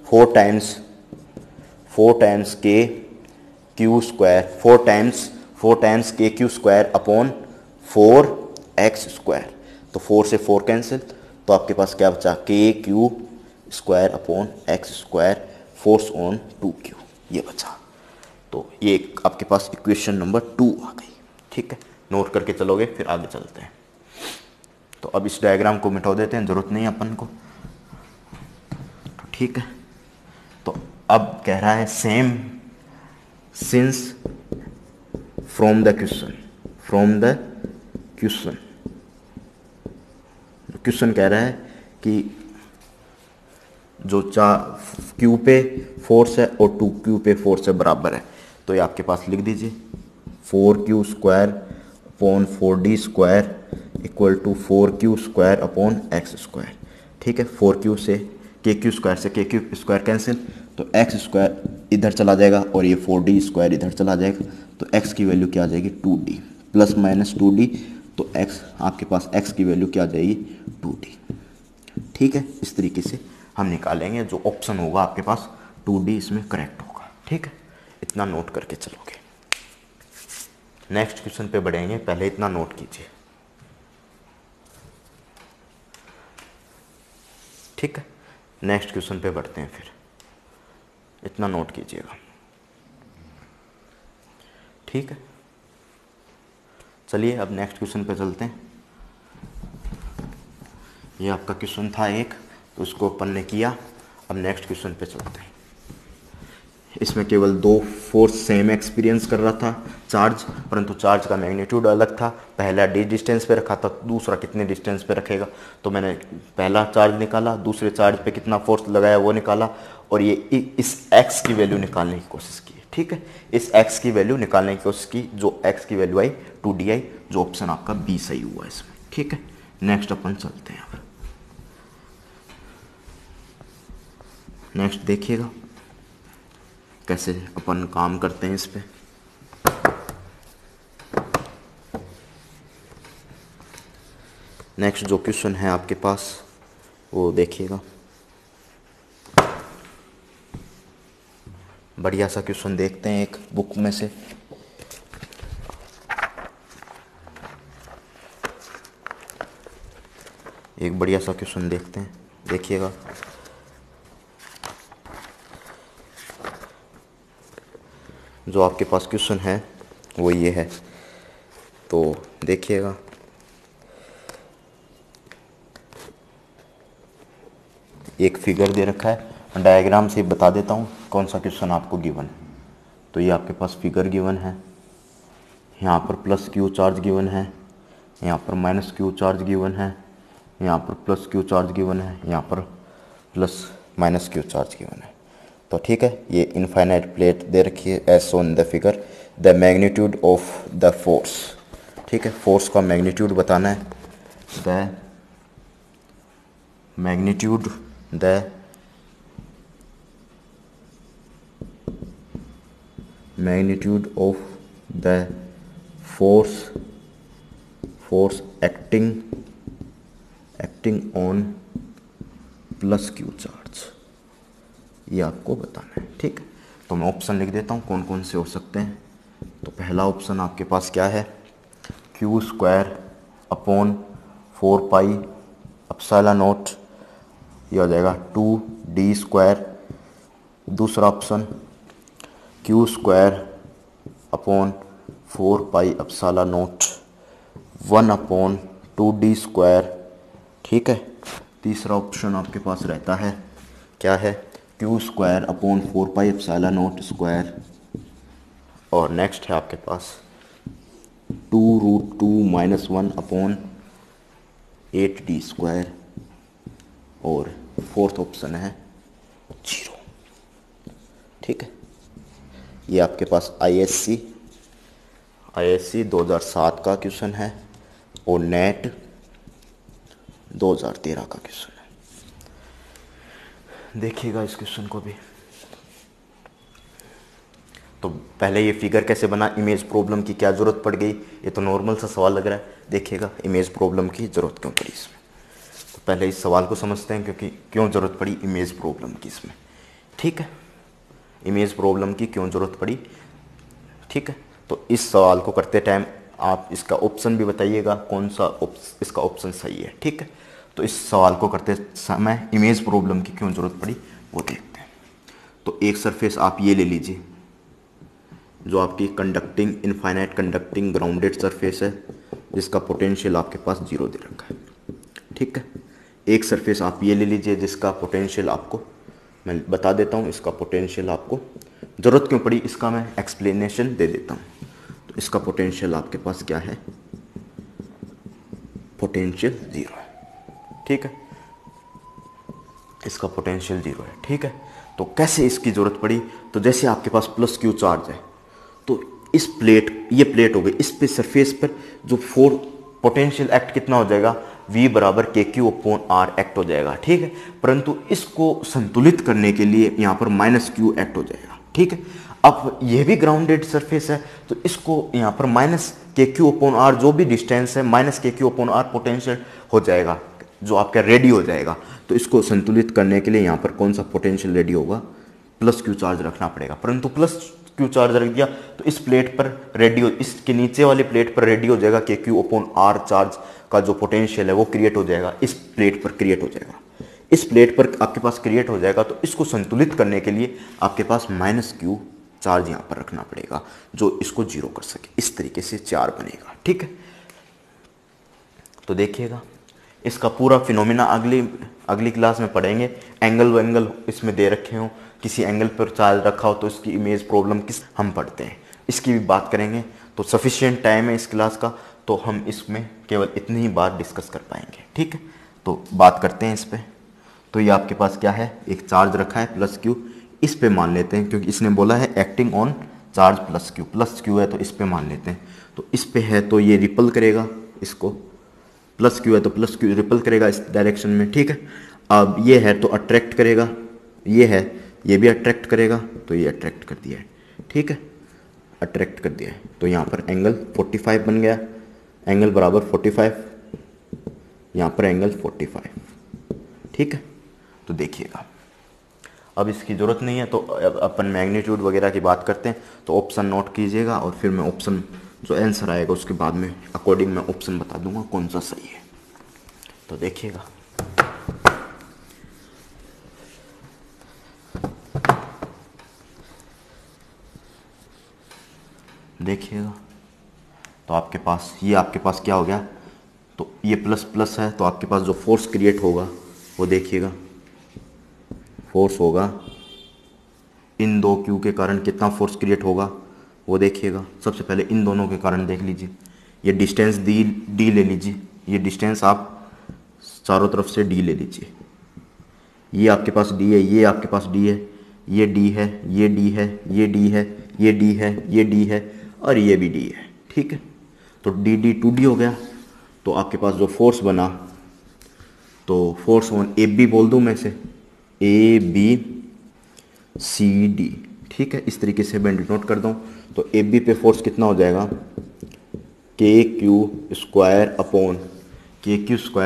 4 टाइम्स के क्यू स्क्वायर, 4 टाइम्स 4 टाइम्स के Q square upon 4x square, तो 4 से 4 कैंसिल, तो आपके पास क्या बचा, के Q square upon x square force on 2q, ये बचा। तो ये आपके पास इक्वेशन नंबर 2 आ गई। ठीक है, नोट करके चलोगे, फिर आगे चलते हैं। तो अब इस डायग्राम को मिटा देते हैं, ज़रूरत नहीं है अपन को। तो ठीक है, तो अब कह रहा है same since from the question कह रहा है कि जो क्यू पे फोर्स है और 2q पे फोर्स है बराबर है, तो ये आपके पास लिख दीजिए 4q square upon 4d square equal to 4q square upon x square. ठीक है, 4q से kq स्क्वायर से kq स्क्वायर कैंसिल, तो एक्स स्क्वायर इधर चला जाएगा और ये 4d स्क्वायर इधर चला जाएगा, तो x की वैल्यू क्या आ जाएगी 2d प्लस माइनस 2d, तो x आपके पास x की वैल्यू क्या आ जाएगी 2d। ठीक है, इस तरीके से हम निकालेंगे, जो ऑप्शन होगा आपके पास 2d इसमें करेक्ट होगा। ठीक है, इतना नोट करके चलोगे। नेक्स्ट क्वेश्चन पे बढ़ेंगे, पहले इतना नोट कीजिए। ठीक है, नेक्स्ट क्वेश्चन पे बढ़ते हैं, फिर इतना नोट कीजिएगा। ठीक है, चलिए अब नेक्स्ट क्वेश्चन पे चलते हैं। ये आपका क्वेश्चन था एक, तो उसको अपन ने किया। अब नेक्स्ट क्वेश्चन पे चलते हैं। इसमें केवल 2 फोर्स सेम एक्सपीरियंस कर रहा था चार्ज, परंतु चार्ज का मैग्नीट्यूड अलग था। पहला d डिस्टेंस पे रखा था, दूसरा कितने डिस्टेंस पे रखेगा, तो मैंने पहला चार्ज निकाला, दूसरे चार्ज पे कितना फोर्स लगाया वो निकाला, और ये इस x की वैल्यू निकालने की कोशिश की। ठीक है, इस x की वैल्यू निकालने की कोशिश की, जो x की वैल्यू आई 2d आई, जो ऑप्शन आपका बी सही हुआ इसमें। ठीक है, नेक्स्ट अपन चलते हैं। अब नेक्स्ट देखिएगा कैसे अपन काम करते हैं इस पे। नेक्स्ट जो क्वेश्चन है आपके पास वो देखिएगा, बढ़िया सा क्वेश्चन देखते हैं एक बुक में से। एक बढ़िया सा क्वेश्चन देखते हैं, देखिएगा। जो आपके पास क्वेश्चन है वो ये है, तो देखिएगा। एक फिगर दे रखा है, डायग्राम से बता देता हूँ कौन सा क्वेश्चन आपको गिवन है। तो ये आपके पास फिगर गिवन है, यहाँ पर प्लस क्यू चार्ज गिवन है, यहाँ पर माइनस क्यू चार्ज गिवन है, यहाँ पर प्लस क्यू चार्ज गिवन है, यहाँ पर plus minus Q charge given है। तो ठीक है, ये इनफाइनाइट प्लेट दे रखी है as shown in the figure. The magnitude of the force, ठीक है, फोर्स का मैग्नीट्यूड बताना है। The magnitude of the force acting on plus q charge, ये आपको बताना है। ठीक है, तो मैं ऑप्शन लिख देता हूँ कौन कौन से हो सकते हैं। तो पहला ऑप्शन आपके पास क्या है, Q square upon 4 pi epsilon naught, ये हो जाएगा 2d स्क्वायर। दूसरा option Q square upon 4 pi epsilon not 1 upon 2d square. ठीक है, तीसरा ऑप्शन आपके पास रहता है, क्या है, Q square upon 4 pi epsilon not square. और नेक्स्ट है आपके पास 2√2 - 1 अपॉन 8d स्क्वायर। और फोर्थ ऑप्शन है 0। ठीक है, ये आपके पास ISC 2007 का क्वेश्चन है और नेट 2013 का क्वेश्चन है। देखिएगा इस क्वेश्चन को भी। तो पहले ये फिगर कैसे बना, इमेज प्रॉब्लम की क्या ज़रूरत पड़ गई, ये तो नॉर्मल सा सवाल लग रहा है। देखिएगा इमेज प्रॉब्लम की ज़रूरत क्यों पड़ी इसमें। तो पहले इस सवाल को समझते हैं, क्योंकि क्यों ज़रूरत पड़ी इमेज प्रॉब्लम की इसमें। ठीक है, इमेज प्रॉब्लम की क्यों ज़रूरत पड़ी। ठीक है, तो इस सवाल को करते टाइम आप इसका ऑप्शन भी बताइएगा कौन सा इसका ऑप्शन सही है, ठीक है। तो इस सवाल को करते समय इमेज प्रॉब्लम की क्यों ज़रूरत पड़ी वो देखते हैं। तो एक सरफेस आप ये ले लीजिए जो आपकी conducting infinite conducting grounded surface है, जिसका पोटेंशियल आपके पास 0 दे रखा है, ठीक है। एक सरफेस आप ये ले लीजिए जिसका पोटेंशियल आपको मैं बता देता हूँ, इसका पोटेंशियल आपको ज़रूरत क्यों पड़ी इसका मैं एक्सप्लेनेशन दे देता हूँ। तो इसका पोटेंशियल आपके पास क्या है, पोटेंशियल 0 है, ठीक है। इसका पोटेंशियल 0 है, ठीक है। तो कैसे इसकी ज़रूरत पड़ी, तो जैसे आपके पास प्लस क्यू चार्ज है तो इस प्लेट, ये प्लेट हो गई, इस पे सरफेस पर जो पोटेंशियल एक्ट कितना हो जाएगा, V बराबर के क्यू अपॉन आर एक्ट हो जाएगा, ठीक है। परंतु इसको संतुलित करने के लिए यहाँ पर माइनस क्यू एक्ट हो जाएगा, ठीक है। अब यह भी ग्राउंडेड सरफेस है तो इसको यहाँ पर माइनस के क्यू अपॉन आर जो भी डिस्टेंस है माइनस के क्यू अपॉन आर पोटेंशियल हो जाएगा जो आपका रेडी हो जाएगा। तो इसको संतुलित करने के लिए यहाँ पर कौन सा पोटेंशियल रेडी होगा, प्लस क्यू चार्ज रखना पड़ेगा। परंतु प्लस क्यू चार्ज रख दिया तो इस प्लेट पर रेडी हो, इसके नीचे वाली प्लेट पर रेडी हो जाएगा के क्यू अपॉन आर चार्ज का जो पोटेंशियल है वो क्रिएट हो जाएगा, इस प्लेट पर क्रिएट हो जाएगा, इस प्लेट पर आपके पास क्रिएट हो जाएगा। तो इसको संतुलित करने के लिए आपके पास माइनस क्यू चार्ज यहाँ पर रखना पड़ेगा जो इसको 0 कर सके, इस तरीके से 4 बनेगा, ठीक है। तो देखिएगा इसका पूरा फिनोमिना अगली क्लास में पढ़ेंगे। एंगल वेंगल इसमें दे रखे हों, किसी एंगल पर चार्ज रखा हो तो इसकी इमेज प्रॉब्लम किस हम पढ़ते हैं इसकी भी बात करेंगे। तो सफिशिएंट टाइम है इस क्लास का, तो हम इसमें केवल इतनी ही बात डिस्कस कर पाएंगे, ठीक है। तो बात करते हैं इस पर। तो ये आपके पास क्या है, एक चार्ज रखा है प्लस क्यू, इस पे मान लेते हैं क्योंकि इसने बोला है acting on charge plus Q है तो इस पे मान लेते हैं। तो इस पे है तो ये रिपल करेगा, इसको प्लस क्यू है तो प्लस क्यू रिपल करेगा इस डायरेक्शन में, ठीक है। अब ये है तो अट्रैक्ट करेगा, ये है ये भी अट्रैक्ट करेगा, तो ये अट्रैक्ट कर दिया है, ठीक है, अट्रैक्ट कर दिया है। तो यहाँ पर एंगल 45 बन गया, एंगल बराबर 45, यहाँ पर एंगल 45, ठीक है। तो देखिएगा अब इसकी ज़रूरत नहीं है तो अपन मैग्नीट्यूड वगैरह की बात करते हैं। तो ऑप्शन नोट कीजिएगा और फिर मैं ऑप्शन जो आंसर आएगा उसके बाद में अकॉर्डिंग मैं ऑप्शन बता दूंगा कौन सा सही है। तो देखिएगा तो आपके पास क्या हो गया, तो ये प्लस प्लस है तो आपके पास जो फोर्स क्रिएट होगा वो देखिएगा, फोर्स होगा इन दो क्यू के कारण कितना फोर्स क्रिएट होगा वो देखिएगा। सबसे पहले इन दोनों के कारण देख लीजिए, ये डिस्टेंस डी ले लीजिए, ये डिस्टेंस आप चारों तरफ से डी ले लीजिए, ये आपके पास डी है, ये आपके पास डी है, ये डी है, ये डी है, ये डी है, ये डी है, ये डी है और ये भी डी है, ठीक है। तो डी डी 2D हो गया। तो आपके पास जो फोर्स बना, तो फोर्स ऑन ए बी बोल दूँ मैं इसे, ए बी सी डी, ठीक है। इस तरीके से मैं डिनोट कर दूँ। तो ए बी पे फोर्स कितना हो जाएगा, के क्यू स्क्वायर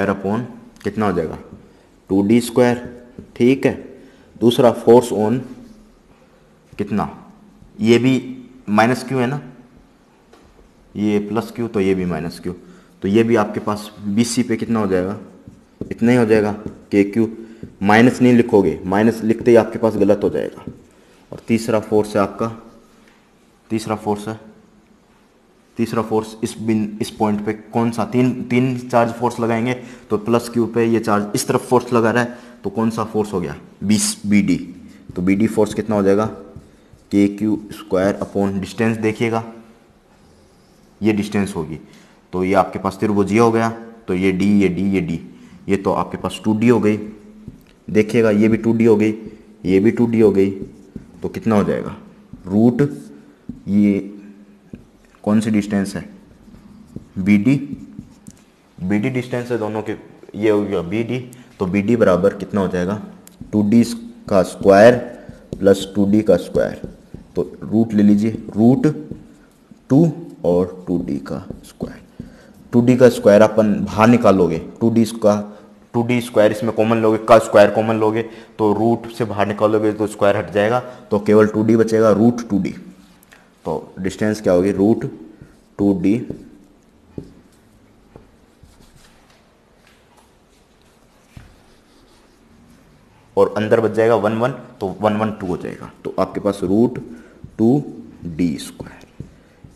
अपॉन कितना हो जाएगा 2D स्क्वायर, ठीक है। दूसरा फोर्स ऑन कितना, ये भी माइनस क्यू है ना, ये प्लस क्यू तो ये भी माइनस क्यू, तो ये भी आपके पास BC पे कितना हो जाएगा, इतना ही हो जाएगा। के क्यू माइनस नहीं लिखोगे, माइनस लिखते ही आपके पास गलत हो जाएगा। और तीसरा फोर्स है आपका, तीसरा फोर्स इस पॉइंट पे कौन सा, तीन चार्ज फोर्स लगाएंगे तो प्लस क्यू पे ये चार्ज इस तरफ फोर्स लगा रहा है तो कौन सा फोर्स हो गया, BD। तो BD फोर्स कितना हो जाएगा, के क्यू स्क्वायर अपॉन डिस्टेंस देखिएगा, ये डिस्टेंस होगी तो ये आपके पास त्रिभुजीय हो गया, तो ये D ये D ये D, ये तो आपके पास 2D हो गई। देखिएगा ये भी 2D हो गई, ये भी 2D हो गई, तो कितना हो जाएगा रूट, ये कौन सी डिस्टेंस है BD डिस्टेंस है दोनों के, ये हो गया BD। तो BD बराबर कितना हो जाएगा 2D का स्क्वायर प्लस 2D का स्क्वायर, तो रूट ले लीजिए, रूट 2 और 2D का स्क्वायर। 2D का स्क्वायर अपन बाहर निकालोगे, 2D स्क्वायर इसमें कॉमन लोगे, का स्क्वायर कॉमन लोगे तो रूट से बाहर निकालोगे तो स्क्वायर हट जाएगा, तो केवल 2D बचेगा, रूट 2D। तो डिस्टेंस क्या होगी, रूट 2d और अंदर बच जाएगा 1 1, तो 1 1 2 हो जाएगा। तो आपके पास रूट 2d²,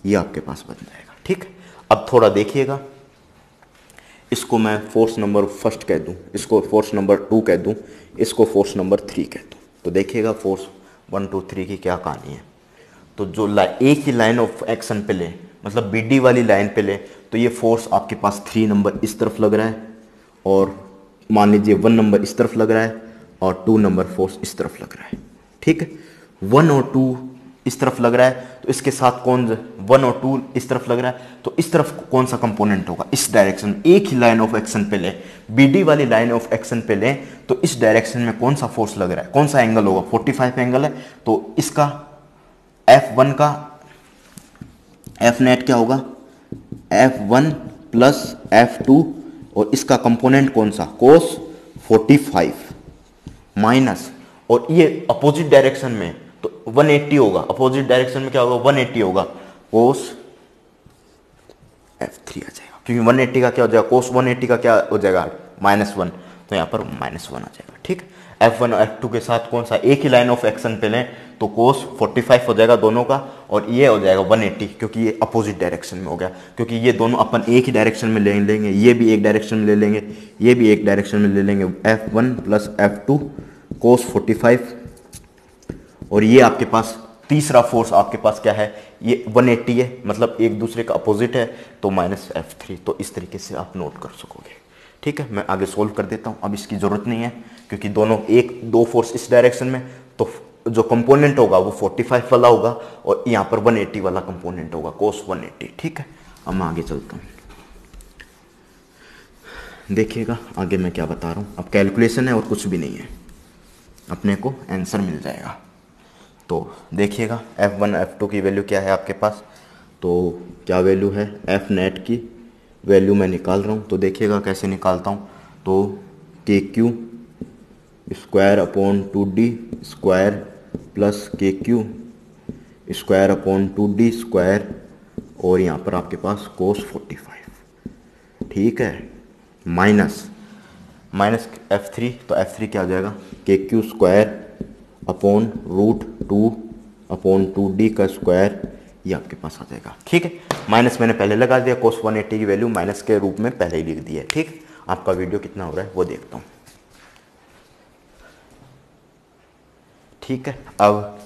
ये आपके पास बन जाएगा। ठीक है, अब थोड़ा देखिएगा, इसको मैं फोर्स नंबर फर्स्ट कह दूं, इसको फोर्स नंबर 2 कह दूं, इसको फोर्स नंबर 3 कह दूं, तो देखिएगा फोर्स 1 2 3 की क्या कहानी है। तो जो एक ही लाइन ऑफ एक्शन पे ले, मतलब BD वाली लाइन पे ले, तो ये फोर्स आपके पास 3 नंबर इस तरफ लग रहा है, और मान लीजिए 1 नंबर इस तरफ लग रहा है, और 2 नंबर फोर्स इस तरफ लग रहा है। ठीक है, 1 और 2 इस तरफ लग रहा है, तो इसके साथ कौन, 1 और 2 इस तरफ लग रहा है, तो इस तरफ कौन सा कंपोनेंट होगा, इस डायरेक्शन, एक ही लाइन ऑफ एक्शन पे ले, BD वाली लाइन ऑफ एक्शन पे ले, तो इस डायरेक्शन में कौन सा फोर्स लग रहा है, कौन सा एंगल होगा, 45 एंगल है। तो इसका F1 का F नेट क्या होगा, F1 प्लस F2, और इसका कंपोनेंट कौन सा, कोस 45 माइनस, और ये अपोजिट डायरेक्शन में तो 180 होगा, अपोजिट डायरेक्शन में क्या होगा, 180 होगा, कोस F3 आ जाएगा, क्योंकि 180 का क्या हो जाएगा, कोस 180 का क्या हो जाएगा, -1, तो यहाँ पर -1 आ जाएगा। ठीक, F1 और F2 के साथ कौन सा, एक ही लाइन ऑफ एक्शन पे लें, तो कोस 45 हो जाएगा दोनों का, और ये हो जाएगा 180, क्योंकि ये अपोजिट डायरेक्शन में हो गया, क्योंकि ये दोनों अपन एक ही डायरेक्शन में ले लेंगे, ये भी एक डायरेक्शन में ले लेंगे, ये भी एक डायरेक्शन में ले लेंगे, F1 प्लस F2 कोस 45, और ये आपके पास तीसरा फोर्स आपके पास क्या है, ये 180 है, मतलब एक दूसरे का अपोजिट है, तो -F3, तो इस तरीके से आप नोट कर सकोगे। ठीक है, मैं आगे सोल्व कर देता हूँ, अब इसकी ज़रूरत नहीं है, क्योंकि दोनों दो फोर्स इस डायरेक्शन में, तो जो कंपोनेंट होगा वो 45 वाला होगा, और यहाँ पर 180 वाला कंपोनेंट होगा, कोस 180। ठीक है, अब मैं आगे चलता हूँ, देखिएगा आगे मैं क्या बता रहा हूँ। अब कैलकुलेशन है और कुछ भी नहीं है, अपने को आंसर मिल जाएगा। तो देखिएगा F1 F2 की वैल्यू क्या है आपके पास, तो क्या वैल्यू है, F नेट की वैल्यू मैं निकाल रहा हूँ, तो देखिएगा कैसे निकालता हूँ। तो KQ square upon 2D square plus KQ square upon 2D square, और यहाँ पर आपके पास कोस 45। ठीक है, माइनस F3, तो F3 क्या हो जाएगा, KQ square upon root 2 upon 2D का स्क्वायर, ये आपके पास आ जाएगा। ठीक है, माइनस मैंने पहले लगा दिया, कोस 180 की वैल्यू माइनस के रूप में पहले ही लिख दी है। ठीक, आपका वीडियो कितना हो रहा है वो देखता हूँ। ठीक है, अब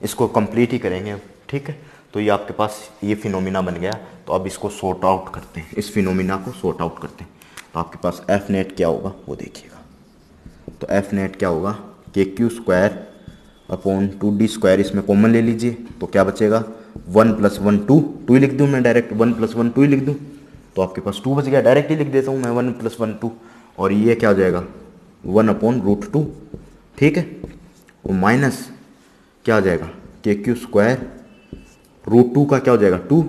इसको कंप्लीट ही करेंगे। ठीक है, तो ये आपके पास ये फिनोमिना बन गया, तो अब इसको सॉर्ट आउट करते हैं, इस फिनोमिना को सॉर्ट आउट करते हैं। तो आपके पास F नेट क्या होगा वो देखिएगा, तो F नेट क्या होगा, KQ square upon 2D square, इसमें कॉमन ले लीजिए, तो क्या बचेगा, 1 + 1 2 ही लिख दूँ मैं डायरेक्ट, 1 + 1 2 ही लिख दूँ, तो आपके पास 2 बच गया, डायरेक्ट ही लिख देता हूँ मैं, 1 + 1 2, और ये क्या हो जाएगा, 1/√2। ठीक है, और माइनस क्या हो जाएगा, KQ स्क्वायर √2 का क्या हो जाएगा 2,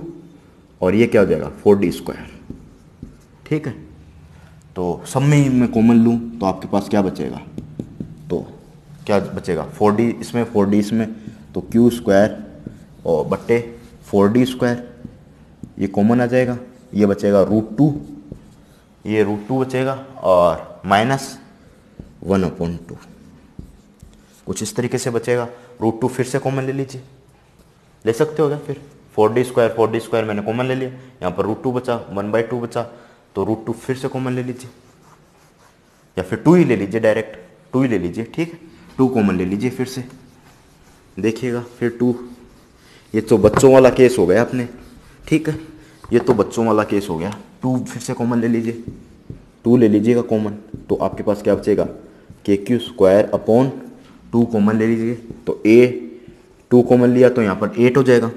और ये क्या हो जाएगा 4D स्क्वायर। ठीक है, तो सब में ही मैं कॉमन लूँ तो आपके पास क्या बचेगा, तो क्या बचेगा 4D इसमें 4D इसमें, तो Q स्क्वायर और बट्टे 4D स्क्वायर, ये कॉमन आ जाएगा, ये बचेगा √2, ये √2 बचेगा, और माइनस 1/2, कुछ इस तरीके से बचेगा। √2 फिर से कॉमन ले लीजिए, ले सकते हो क्या, फिर 4D स्क्वायर मैंने कॉमन ले लिया, यहाँ पर √2 बचा, 1/2 बचा, तो √2 फिर से कॉमन ले लीजिए, या फिर 2 ही ले लीजिए, डायरेक्ट 2 ही ले लीजिए। ठीक है, 2 कॉमन ले लीजिए फिर से, देखिएगा फिर 2, ये तो बच्चों वाला केस हो गया अपने। ठीक है, ये तो बच्चों वाला केस हो गया, 2 फिर से कॉमन ले लीजिए, 2 ले लीजिएगा कॉमन, तो आपके पास क्या बचेगा, KQ स्क्वायर अपॉन 2 कॉमन ले लीजिए, तो 2 कॉमन लिया तो यहाँ पर 8 हो जाएगा,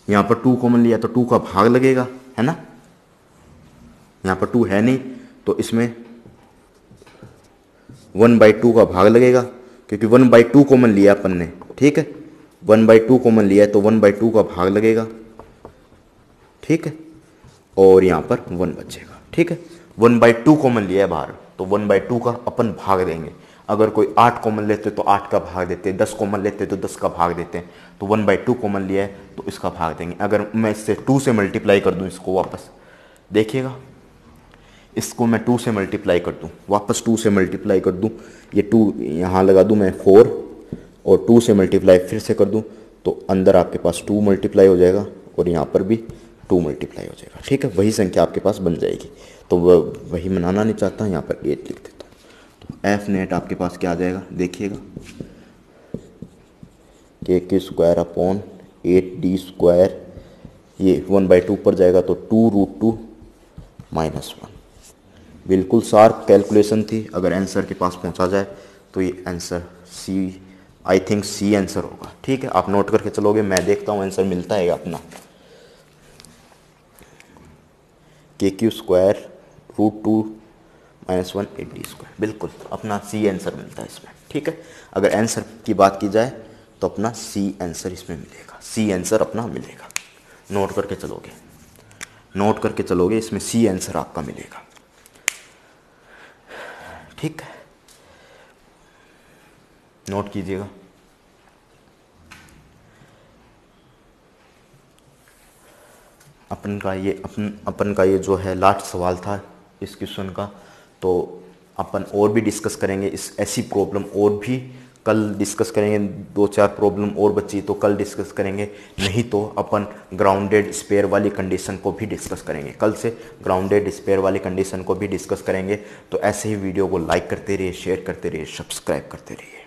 यहाँ पर 2 कॉमन लिया तो 2 का भाग लगेगा, है ना, यहाँ पर 2 है नहीं, तो इसमें 1/2 का भाग लगेगा, क्योंकि 1/2 कॉमन लिया अपन ने। ठीक है, 1/2 कॉमन लिया है तो 1/2 का भाग लगेगा। ठीक है, और यहाँ पर 1 बचेगा। ठीक है, 1/2 कॉमन लिया है बाहर, तो 1/2 का अपन भाग देंगे। अगर कोई 8 कॉमन लेते तो 8 का भाग देते, 10 कॉमन लेते तो 10 का भाग देते हैं। तो 1/2 कॉमन लिया है तो इसका भाग देंगे। अगर मैं इससे 2 से मल्टीप्लाई कर दूं इसको वापस, देखिएगा इसको मैं 2 से मल्टीप्लाई कर दूं, वापस 2 से मल्टीप्लाई कर दूं, ये 2 यहाँ लगा दूं मैं 4 और 2 से मल्टीप्लाई फिर से कर दूं तो अंदर आपके पास 2 मल्टीप्लाई हो जाएगा और यहाँ पर भी 2 मल्टीप्लाई हो जाएगा। ठीक है, वही संख्या आपके पास बन जाएगी। तो वही बनाना नहीं चाहता, यहाँ पर 8 लिख देता हूँ। तो एफ नेट आपके पास क्या आ जाएगा, देखिएगा k² अपॉन 8d², ये 1/2 ऊपर जाएगा तो 2√2 -1। बिल्कुल शार्प कैलकुलेशन थी। अगर आंसर के पास पहुंचा जाए तो ये answer c, I think c answer होगा। ठीक है, आप नोट करके चलोगे, मैं देखता हूँ आंसर मिलता है अपना। KQ² √2 -1 8d², बिल्कुल अपना सी आंसर मिलता है इसमें। ठीक है, अगर आंसर की बात की जाए तो अपना सी आंसर इसमें मिलेगा, सी आंसर अपना मिलेगा। नोट करके चलोगे, नोट करके चलोगे, इसमें सी आंसर आपका मिलेगा। ठीक है, नोट कीजिएगा। अपन का ये जो है लास्ट सवाल था इस क्वेश्चन का, तो अपन और भी डिस्कस करेंगे इस ऐसी प्रॉब्लम, और भी कल डिस्कस करेंगे। 2-4 प्रॉब्लम और बची तो कल डिस्कस करेंगे, नहीं तो अपन ग्राउंडेड स्पेयर वाली कंडीशन को भी डिस्कस करेंगे। कल से ग्राउंडेड स्पेयर वाली कंडीशन को भी डिस्कस करेंगे। तो ऐसे ही वीडियो को लाइक करते रहिए, शेयर करते रहिए, सब्सक्राइब करते रहिए।